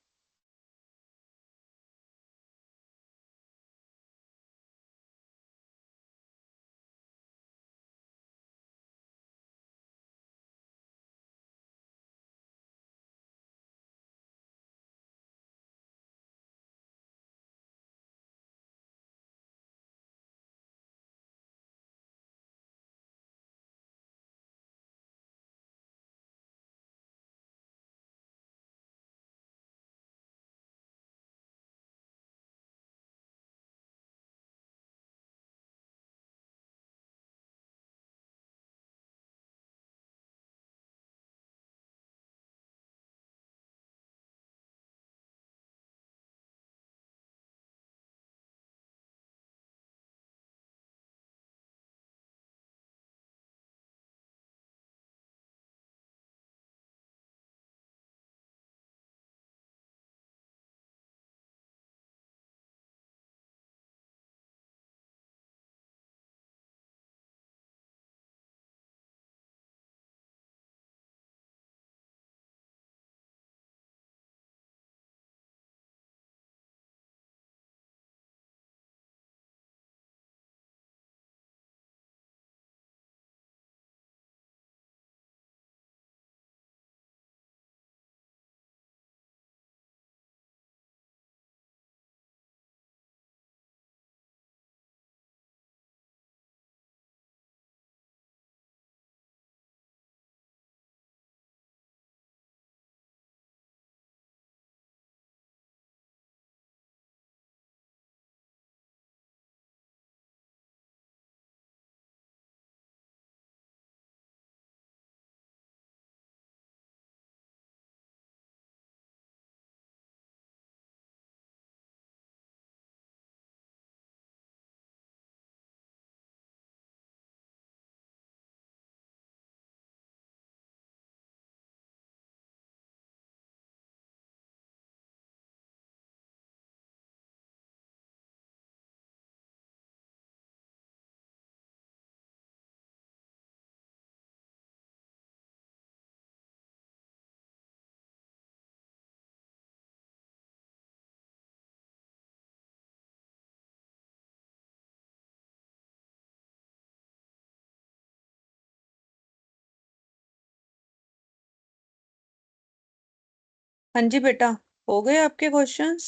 S1: हाँ जी बेटा, हो गए आपके क्वेश्चंस?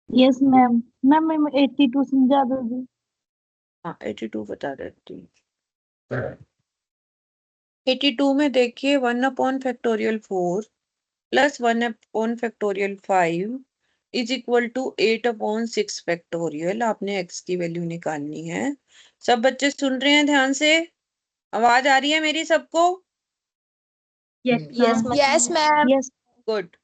S5: Yes ma'am. मैम मैं 82 समझा दो जी।
S1: हाँ 82 बता देती हूँ। 82 में देखिए 1/4 प्लस 1/5 इज इक्वल टू 8/6 आपने x की वैल्यू निकालनी है। सब बच्चे सुन रहे हैं ध्यान से? आवाज आ रही है मेरी सबको?
S4: Yes ma'am.
S5: यस।
S1: गुड।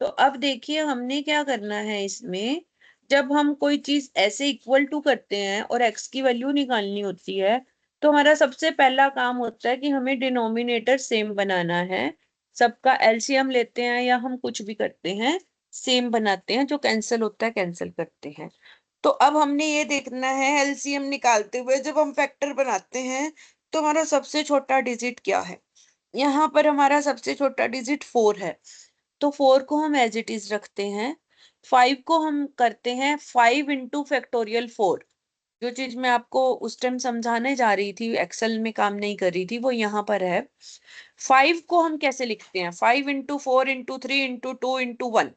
S1: तो अब देखिए हमने क्या करना है इसमें, जब हम कोई चीज ऐसे इक्वल टू करते हैं और x की वैल्यू निकालनी होती है, तो हमारा सबसे पहला काम होता है कि हमें डिनोमिनेटर सेम बनाना है। सबका एलसीएम लेते हैं या हम कुछ भी करते हैं, सेम बनाते हैं, जो कैंसिल होता है कैंसिल करते हैं। तो अब हमने ये देखना है एलसीएम निकालते हुए जब हम फैक्टर बनाते हैं तो हमारा सबसे छोटा डिजिट क्या है। यहाँ पर हमारा सबसे छोटा डिजिट 4 है, तो 4 को हम एज इट इज रखते हैं। 5 को हम करते हैं 5 × फैक्टोरियल 4। जो चीज मैं आपको उस टाइम समझाने जा रही थी, एक्सेल में काम नहीं कर रही थी, वो यहाँ पर है। 5 को हम कैसे लिखते हैं, 5 × 4 × 3 × 2 × 1।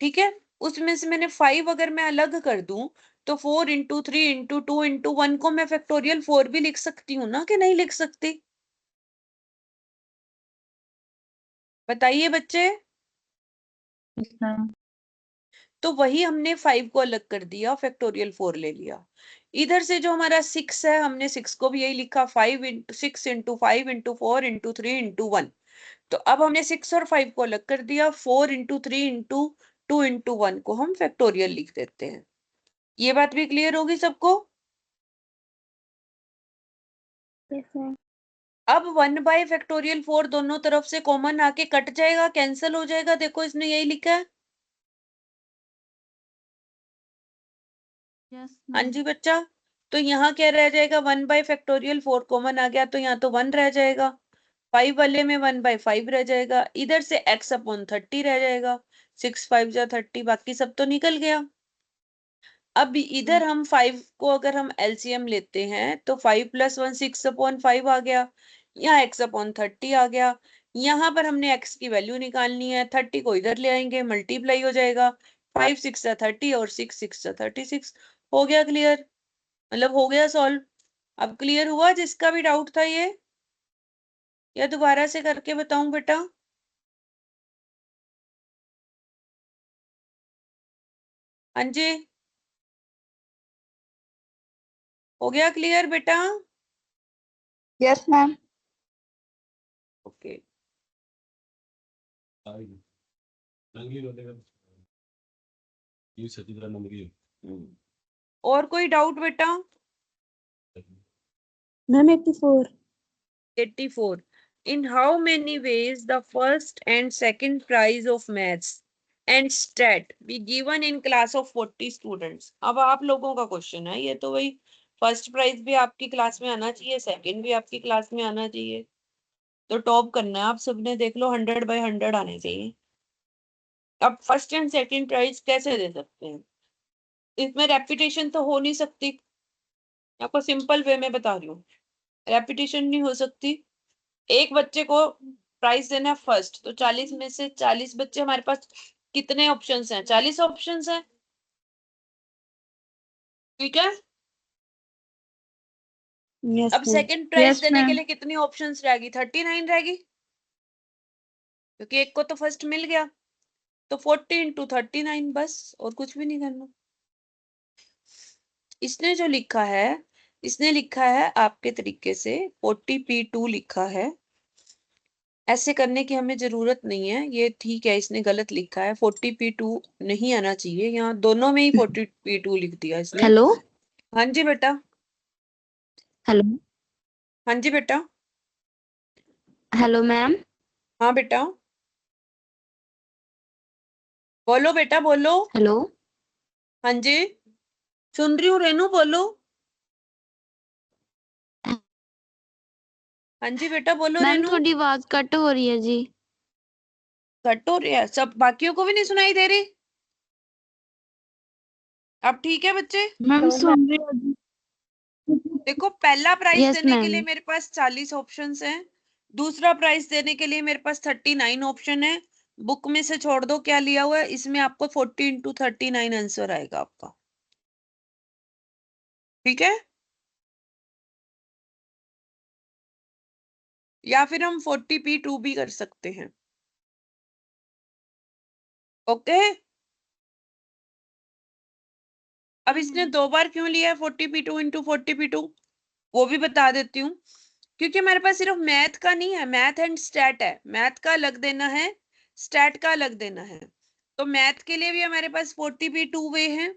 S1: ठीक है, उसमें से मैंने 5 अगर मैं अलग कर दूं तो 4 × 3 × 2 × 1 को मैं फैक्टोरियल 4 भी लिख सकती हूँ ना, कि नहीं लिख सकती? बताइए बच्चे। तो वही हमने 5 को अलग कर दिया, फैक्टोरियल 4 ले लिया। इधर से जो हमारा 6 है, हमने 6 को भी यही लिखा, 5 × 6 × 5 × 4 × 3 × 1। तो अब हमने 6 और 5 को अलग कर दिया, 4 × 3 × 2 × 1 को हम फैक्टोरियल लिख देते हैं। ये बात भी क्लियर होगी सबको? अब 1/4 दोनों तरफ से कॉमन आके कट जाएगा, कैंसिल हो जाएगा। देखो इसने यही लिखा है। हाँ जी बच्चा, तो यहाँ क्या रह जाएगा? 1/4 कॉमन आ गया तो यहाँ तो 1 रह जाएगा। 5 वाले में 1/5 रह जाएगा। इधर से x/30 रह जाएगा। 6 5 जा 30, बाकी सब तो निकल गया। अब इधर हम 5 को अगर हम एलसीएम लेते हैं तो 5 + 1 6/5 आ गया। यहाँ x/30 आ गया। यहाँ पर हमने x की वैल्यू निकालनी है। 30 को इधर ले आएंगे, मल्टीप्लाई हो जाएगा। 5 6 जा 30 और 6 6 जा 36। हो गया क्लियर? मतलब हो गया सॉल्व। अब क्लियर हुआ जिसका भी डाउट था ये, या दोबारा से करके बताऊं बेटा? हाँ जी, हो गया क्लियर बेटा?
S5: Yes ma'am.
S1: ओके। और कोई डाउट बेटा?
S5: Ma'am 84।
S1: 84. In how many ways the first and second prize of maths and stat be given in class of 40 students? अब आप लोगों का क्वेश्चन है ये, तो वही फर्स्ट प्राइज भी आपकी क्लास में आना चाहिए, सेकंड भी आपकी क्लास में आना चाहिए, तो टॉप करना है आप सबने। देख लो 100/100 आने चाहिए। अब फर्स्ट एंड सेकंड प्राइज कैसे दे सकते हैं? इसमें रेपिटेशन तो हो नहीं सकती, आपको सिंपल वे में बता रही हूँ, रेपिटेशन नहीं हो सकती। एक बच्चे को प्राइस देना फर्स्ट, तो 40 में से 40 बच्चे, हमारे पास कितने ऑप्शंस हैं? 40 ऑप्शंस हैं। ठीक है।
S3: Yes,
S1: अब
S3: ma'am.
S1: सेकंड प्राइस
S5: यस
S1: देने के
S5: मैम।
S1: लिए कितनी ऑप्शंस रहेगी? 39 रहेगी, क्योंकि एक को तो फर्स्ट मिल गया। तो 40 × 39, बस और कुछ भी नहीं करना। इसने जो लिखा है, इसने लिखा है आपके तरीके से 40p2 लिखा है। ऐसे करने की हमें जरूरत नहीं है, ये ठीक है, इसने गलत लिखा है। 40p2 नहीं आना चाहिए, यहाँ दोनों में ही 40p2 लिख दिया इसने।
S3: Hello.
S1: हाँ जी बेटा।
S3: Hello.
S1: हाँ जी बेटा।
S3: Hello, ma'am.
S1: हाँ बेटा, बोलो बेटा बोलो।
S3: Hello.
S1: हाँ जी, सुन रही हूँ रेनू, बोलो। हाँ जी बेटा बोलो
S3: मैम
S1: रेनू।
S3: थोड़ी आवाज कट हो रही है जी।
S1: कट हो रही है? सब बाकियों को भी नहीं सुनाई दे रही? अब ठीक है बच्चे?
S5: मैम सुन रही हो जी।
S1: देखो, पहला प्राइज
S3: यस
S1: देने के
S3: मैम।
S1: लिए मेरे पास 40 ऑप्शंस हैं। दूसरा प्राइज देने के लिए मेरे पास 39 ऑप्शन है। बुक में से छोड़ दो क्या लिया हुआ है, इसमें आपको 40 × 39 आंसर आएगा आपका। ठीक है, या फिर हम 40p2 भी कर सकते हैं। ओके। अब इसने 2 बार क्यों लिया है 40p2 × 40p2, वो भी बता देती हूँ। क्योंकि हमारे पास सिर्फ मैथ का नहीं है, मैथ एंड स्टैट है। मैथ का अलग देना है, स्टैट का अलग देना है। तो मैथ के लिए भी हमारे पास 40p2 वे है,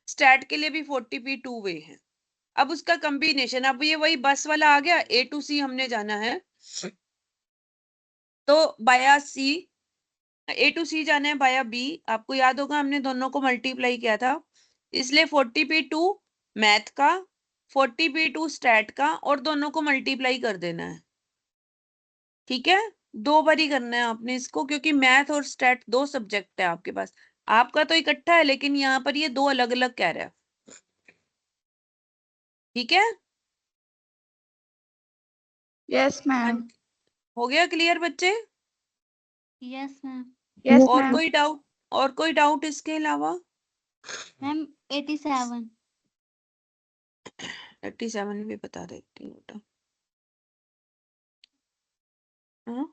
S1: स्टैट के लिए भी 40p2 वे है। अब उसका कॉम्बिनेशन, अब ये वही बस वाला आ गया, A to C हमने जाना है, तो बाया C, A to C जाना है बाया B। आपको याद होगा हमने दोनों को मल्टीप्लाई किया था, इसलिए 40p2 मैथ का, 40p2 स्टैट का, और दोनों को मल्टीप्लाई कर देना है। ठीक है, 2 बार ही करना है आपने इसको, क्योंकि मैथ और स्टैट 2 सब्जेक्ट है आपके पास। आपका तो इकट्ठा है, लेकिन यहाँ पर ये 2 अलग अलग कह रहा है। ठीक है,
S5: यस मैम।
S1: हो गया क्लियर बच्चे?
S2: Yes ma'am.
S5: यस
S1: और
S5: मैम।
S1: कोई डाउट? और कोई डाउट इसके अलावा?
S2: मैम 87।
S1: 37 भी बता देती हूँ बेटा। हाँ?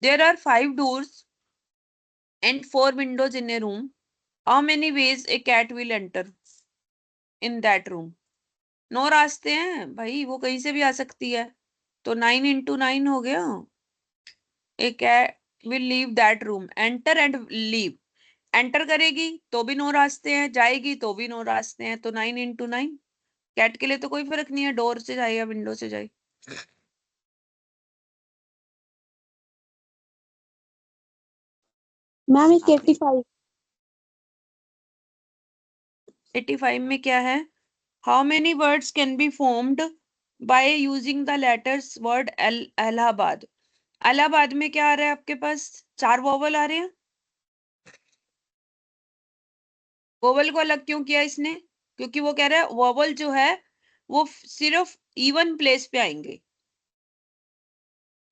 S1: There are 5 doors and 4 windows in a room. How many ways a cat will enter in that room? 9 रास्ते हैं भाई, वो कहीं से भी आ सकती है, तो 9 × 9 हो गया। A cat will leave that room, enter and leave. Enter करेगी तो भी 9 रास्ते हैं, जाएगी तो भी 9 रास्ते हैं, तो 9 इंटू 9। कैट के लिए तो कोई फर्क नहीं है डोर से जाए या विंडो से जाए।
S2: मैम इस 85
S1: 85 में क्या है? How many words can be formed by using the letters word Allahabad. Allahabad में क्या आ रहा है आपके पास? 4 वोवल आ रहे हैं। वोवल को अलग क्यों किया इसने? क्योंकि वो कह रहा है वोवल जो है वो सिर्फ इवन प्लेस पे आएंगे।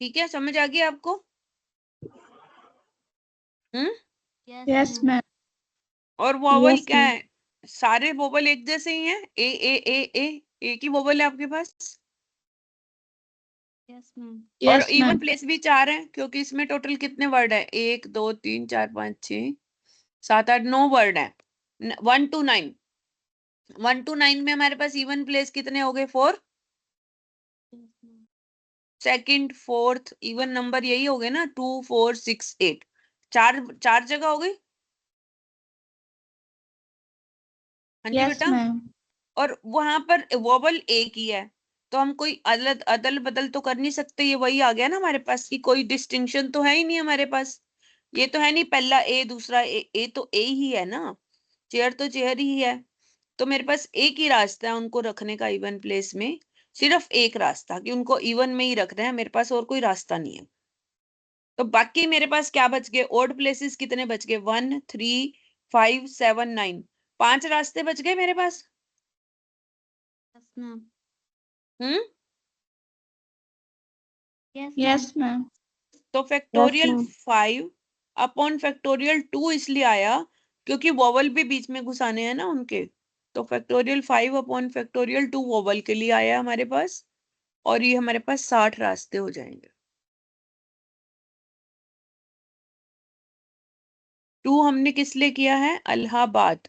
S1: ठीक है, समझ आ गई आपको?
S4: Yes ma'am.
S1: और वोवल
S2: यस
S1: क्या
S2: मैम
S1: है? सारे वोवल एक जैसे ही हैं। ए एक ही वोवल है आपके पास।
S2: यस मैम
S1: और
S4: यस
S1: इवन
S4: मैम।
S1: प्लेस भी 4 हैं, क्योंकि इसमें टोटल कितने वर्ड है? 1 2 3 4 5 6 7 8 9 वर्ड है। 1 to 9, 1 to 9 में हमारे पास इवन प्लेस कितने हो गए? 4। सेकंड फोर्थ इवन नंबर यही हो गए ना, 2 4 6 8। चार जगह हो गई। हाँ जी
S4: यस
S1: बेटा।
S4: मैम।
S1: और वहां पर वोवल एक ही है, तो हम कोई अदल बदल तो कर नहीं सकते। ये वही आ गया ना हमारे पास की कोई डिस्टिंक्शन तो है ही नहीं हमारे पास। ये तो है नहीं पहला ए दूसरा ए तो ए ही है ना। चेयर तो चेयर ही है। तो मेरे पास एक ही रास्ता है उनको रखने का इवन प्लेस में। सिर्फ एक रास्ता कि उनको इवन में ही रखना है, मेरे पास और कोई रास्ता नहीं है। तो बाकी मेरे पास क्या बच गए? ओड प्लेसेस कितने बच गए? 1 3 5 7 9। 5 रास्ते बच गए मेरे पास।
S2: Yes ma'am
S1: hmm.
S4: Yes ma'am.
S1: तो
S2: yes
S1: factorial
S2: ma'am
S1: 5 upon factorial 2 इसलिए आया क्योंकि वोवल भी बीच में घुसाने हैं ना उनके। तो फैक्टोरियल 5 अपॉन फैक्टोरियल 2 वोवल के लिए आया हमारे पास। और ये हमारे पास 60 रास्ते हो जाएंगे। 2 हमने किस लिए किया है? इलाहाबाद।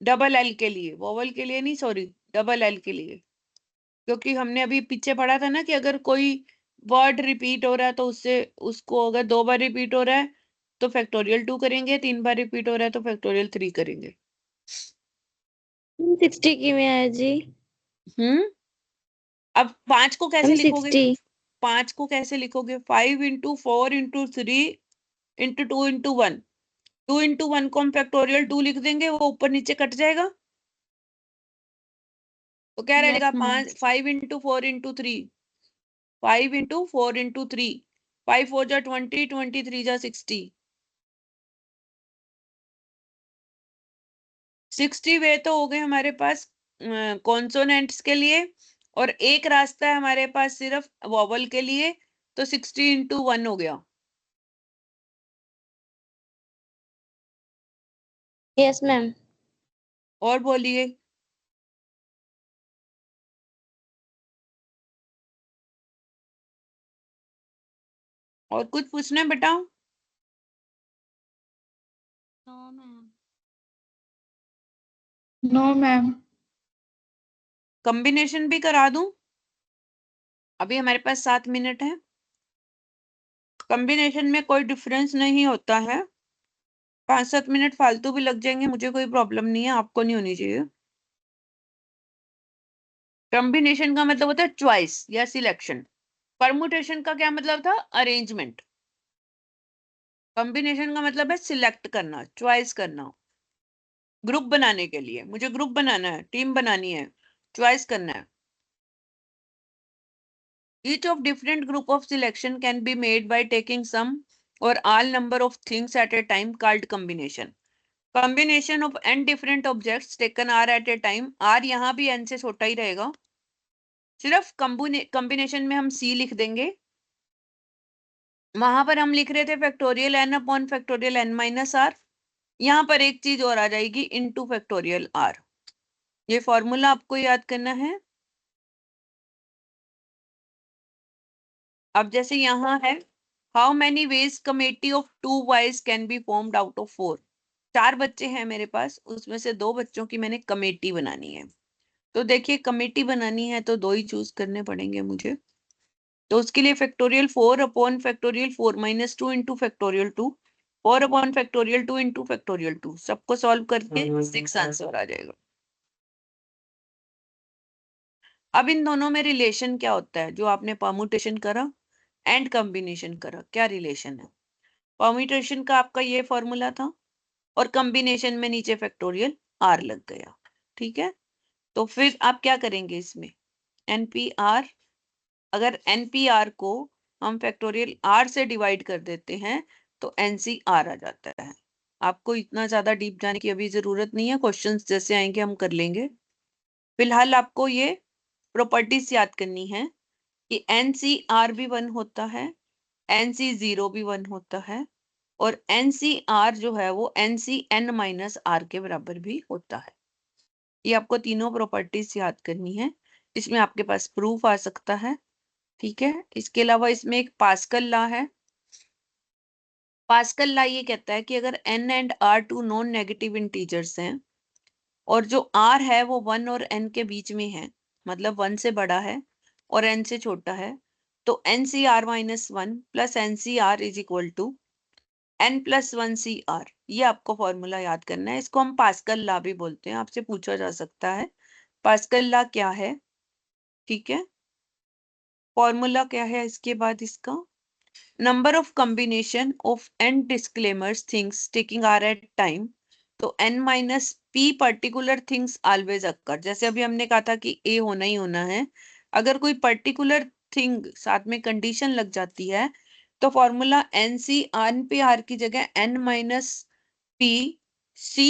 S1: डबल एल के लिए, वोवल के लिए नहीं, सॉरी, डबल एल के लिए। क्योंकि हमने अभी पीछे पढ़ा था ना कि अगर कोई वर्ड रिपीट हो रहा है तो उससे उसको अगर 2 बार रिपीट हो रहा है तो फैक्टोरियल 2 करेंगे, 3 बार रिपीट हो रहा है तो फैक्टोरियल 3 करेंगे।
S2: 60 की में है जी।
S1: हम्म। अब 5 को कैसे
S2: मैम
S1: लिखोगे?
S2: 60
S1: 5 को कैसे लिखोगे? 5 into 4 into 3 into 2 into 1। 2 into 1 को हम फैक्टोरियल 2 लिख देंगे, वो ऊपर नीचे कट जाएगा। तो क्या
S2: यस
S1: रहेगा?
S2: Ma'am
S1: 5 into 4 into 3। 5 into 4 into 3। 5 4 जा 20, 23 जा 60। 60 वे तो हो गए हमारे पास कॉन्सोनेंट्स के लिए। और एक रास्ता है हमारे पास सिर्फ वॉवल के लिए। तो 60 इंटू 1 हो गया।
S2: यस मैम
S1: और बोलिए। और कुछ पूछना है बेटा?
S2: No ma'am
S4: no ma'am.
S1: Combination भी करा दूं? अभी हमारे पास 7 मिनट है। कॉम्बिनेशन में कोई डिफरेंस नहीं होता है। 5 7 मिनट फालतू भी लग जाएंगे, मुझे कोई प्रॉब्लम नहीं है, आपको नहीं होनी चाहिए। कॉम्बिनेशन का मतलब होता है चॉइस या सिलेक्शन। परमुटेशन का क्या मतलब था? अरेंजमेंट। कॉम्बिनेशन का मतलब है सिलेक्ट करना, चॉइस करना। ग्रुप बनाने के लिए मुझे ग्रुप बनाना है, टीम बनानी है, चॉइस करना है। Each of different group of selection can be made by taking some or all number of things at a time called combination. Combination of n different objects taken r at a time. r यहाँ भी n से छोटा ही रहेगा। सिर्फ combination में हम c लिख देंगे। वहां पर हम लिख रहे थे factorial n upon factorial n minus r. यहाँ पर एक चीज और आ जाएगी, इनटू फैक्टोरियल r। ये फॉर्मूला आपको याद करना है। अब जैसे यहाँ है, how many ways committee of 2 boys can be formed out of 4। 4 बच्चे हैं मेरे पास, उसमें से 2 बच्चों की मैंने कमेटी बनानी है। तो देखिए कमेटी बनानी है तो 2 ही चूज करने पड़ेंगे मुझे। तो उसके लिए factorial 4 upon factorial 4 minus 2 into factorial 2। 4 upon factorial 2 into factorial 2, सबको सॉल्व करके 6 आंसर आ जाएगा। अब इन दोनों में रिलेशन क्या होता है, जो आपने परम्यूटेशन करा एंड कॉम्बिनेशन करा, क्या रिलेशन है? परम्यूटेशन का आपका ये फॉर्मूला था और कॉम्बिनेशन में नीचे फैक्टोरियल आर लग गया, ठीक है। तो फिर आप क्या करेंगे इसमें, एनपीआर, अगर एनपीआर को हम फैक्टोरियल आर से डिवाइड कर देते हैं तो एनसीआर आ जाता है। आपको इतना ज्यादा डीप जाने की अभी जरूरत नहीं है, क्वेश्चंस जैसे आएंगे हम कर लेंगे। फिलहाल आपको ये प्रॉपर्टीज याद करनी है कि एनसीआर भी 1 होता है, NC0 भी 1 होता है, और NCR जो है वो NCN माइनस आर के बराबर भी होता है। ये आपको तीनों प्रॉपर्टीज याद करनी है, इसमें आपके पास प्रूफ आ सकता है, ठीक है। इसके अलावा इसमें एक पास्कल लॉ है। पास्कल लॉ ये कहता है कि अगर n and r two non negative integers हैं और जो r है वो 1 और n के बीच में है, मतलब 1 से बड़ा है और n से छोटा है, तो NCR minus 1 plus NCR is equal to n+1CR। ये आपको फॉर्मूला याद करना है, इसको हम पास्कल लॉ भी बोलते हैं, आपसे पूछा जा सकता है पास्कल लॉ क्या है, ठीक है। फॉर्मूला क्या है इसके बाद इसका, number of combination of n dissimilar things taking r at time, तो n minus p particular things always occur. जैसे अभी हमने कहा था कि a होना ही होना है, अगर कोई पर्टिकुलर थिंग साथ में कंडीशन लग जाती है तो फॉर्मूला n पे r की जगह n minus p c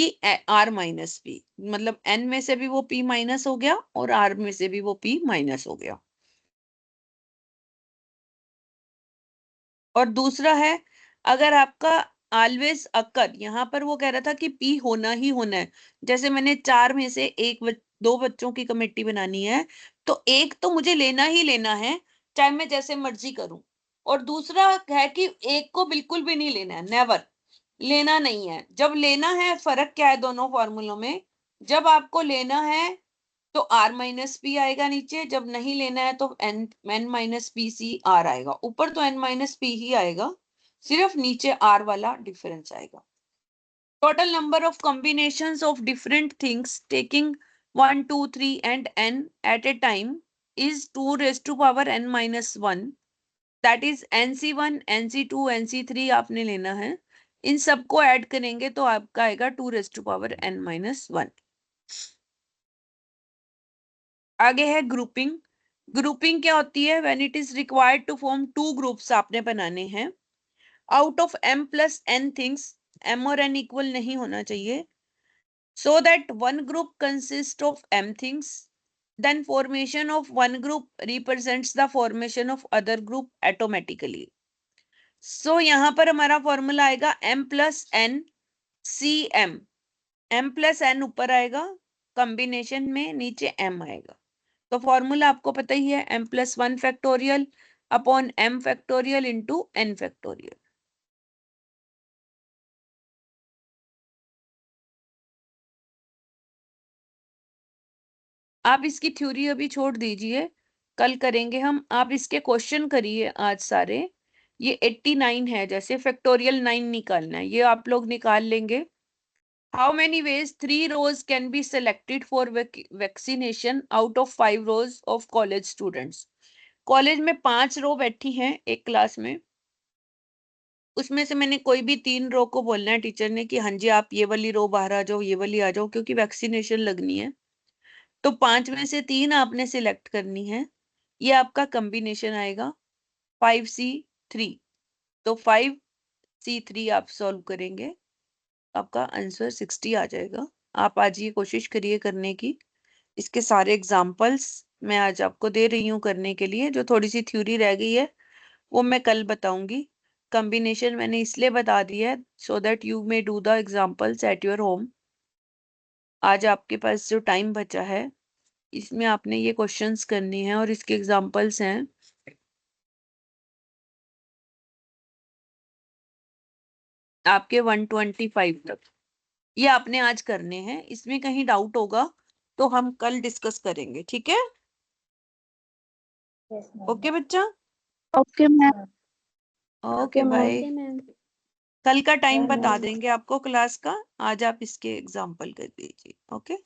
S1: r minus p, मतलब n में से भी वो p माइनस हो गया और r में से भी वो p माइनस हो गया। और दूसरा है, अगर आपका ऑलवेज अकर, यहाँ पर वो कह रहा था कि पी होना ही होना है, जैसे मैंने 4 में से दो बच्चों की कमेटी बनानी है तो एक तो मुझे लेना ही लेना है, चाहे मैं जैसे मर्जी करूं। और दूसरा है कि एक को बिल्कुल भी नहीं लेना है, नेवर लेना नहीं है। जब लेना है, फर्क क्या है दोनों फॉर्मूलों में, जब आपको लेना है तो r माइनस पी आएगा नीचे, जब नहीं लेना है तो n minus P C R आएगा, ऊपर तो n माइनस पी ही आएगा, सिर्फ नीचे r वाला डिफरेंस आएगा। Total number of combinations of different things taking 1 2 3 and n at a time is 2 raised to power n minus 1, that is NC1 NC2 NC3 आपने लेना है। इन सबको ऐड करेंगे तो आपका आएगा 2 raised to power n minus 1। आगे है ग्रुपिंग। ग्रुपिंग क्या होती है, when it is required to form 2 groups आपने बनाने हैं out of m plus n things, m और n इक्वल नहीं होना चाहिए, so that one group consists of m things, then formation of one group represents the formation of other group automatically। so यहाँ पर हमारा फॉर्मूला आएगा m plus n सी m plus n ऊपर आएगा कॉम्बिनेशन में, नीचे m आएगा। तो फॉर्मूला आपको पता ही है, m+1 factorial upon m factorial into n factorial. आप इसकी थ्योरी अभी छोड़ दीजिए, कल करेंगे हम। आप इसके क्वेश्चन करिए आज सारे। ये 89 है, जैसे फैक्टोरियल 9 निकालना है, ये आप लोग निकाल लेंगे। How many veg 3 rows can be selected for vaccination out of 5 rows of college students. College में 5 रो बैठी हैं एक क्लास में, उसमें से मैंने कोई भी 3 रो को बोलना है टीचर ने कि हाँ जी आप ये वाली रो बाहर आ जाओ, ये वाली आ जाओ, क्योंकि वैक्सीनेशन लगनी है। तो 5 में से 3 आपने सिलेक्ट करनी है, ये आपका कॉम्बिनेशन आएगा 5C3। तो 5C3 आप सॉल्व करेंगे, आपका आंसर 60 आ जाएगा। आप आज ये कोशिश करिए करने की। इसके सारे एग्जाम्पल्स मैं आज आपको दे रही हूँ करने के लिए, जो थोड़ी सी थ्योरी रह गई है वो मैं कल बताऊंगी। कॉम्बिनेशन मैंने इसलिए बता दिया है so that you may do the examples at your home. आज आपके पास जो टाइम बचा है इसमें आपने ये क्वेश्चंस करने हैं और इसके एग्जाम्पल्स हैं आपके 125 तक, ये आपने आज करने हैं। इसमें कहीं डाउट होगा तो हम कल डिस्कस करेंगे, ठीक है। ओके बच्चा,
S5: okay ma'am.
S1: Okay bye.
S2: Okay ma'am.
S1: कल का टाइम बता देंगे आपको क्लास का, आज आप इसके एग्जाम्पल कर दीजिए। ओके।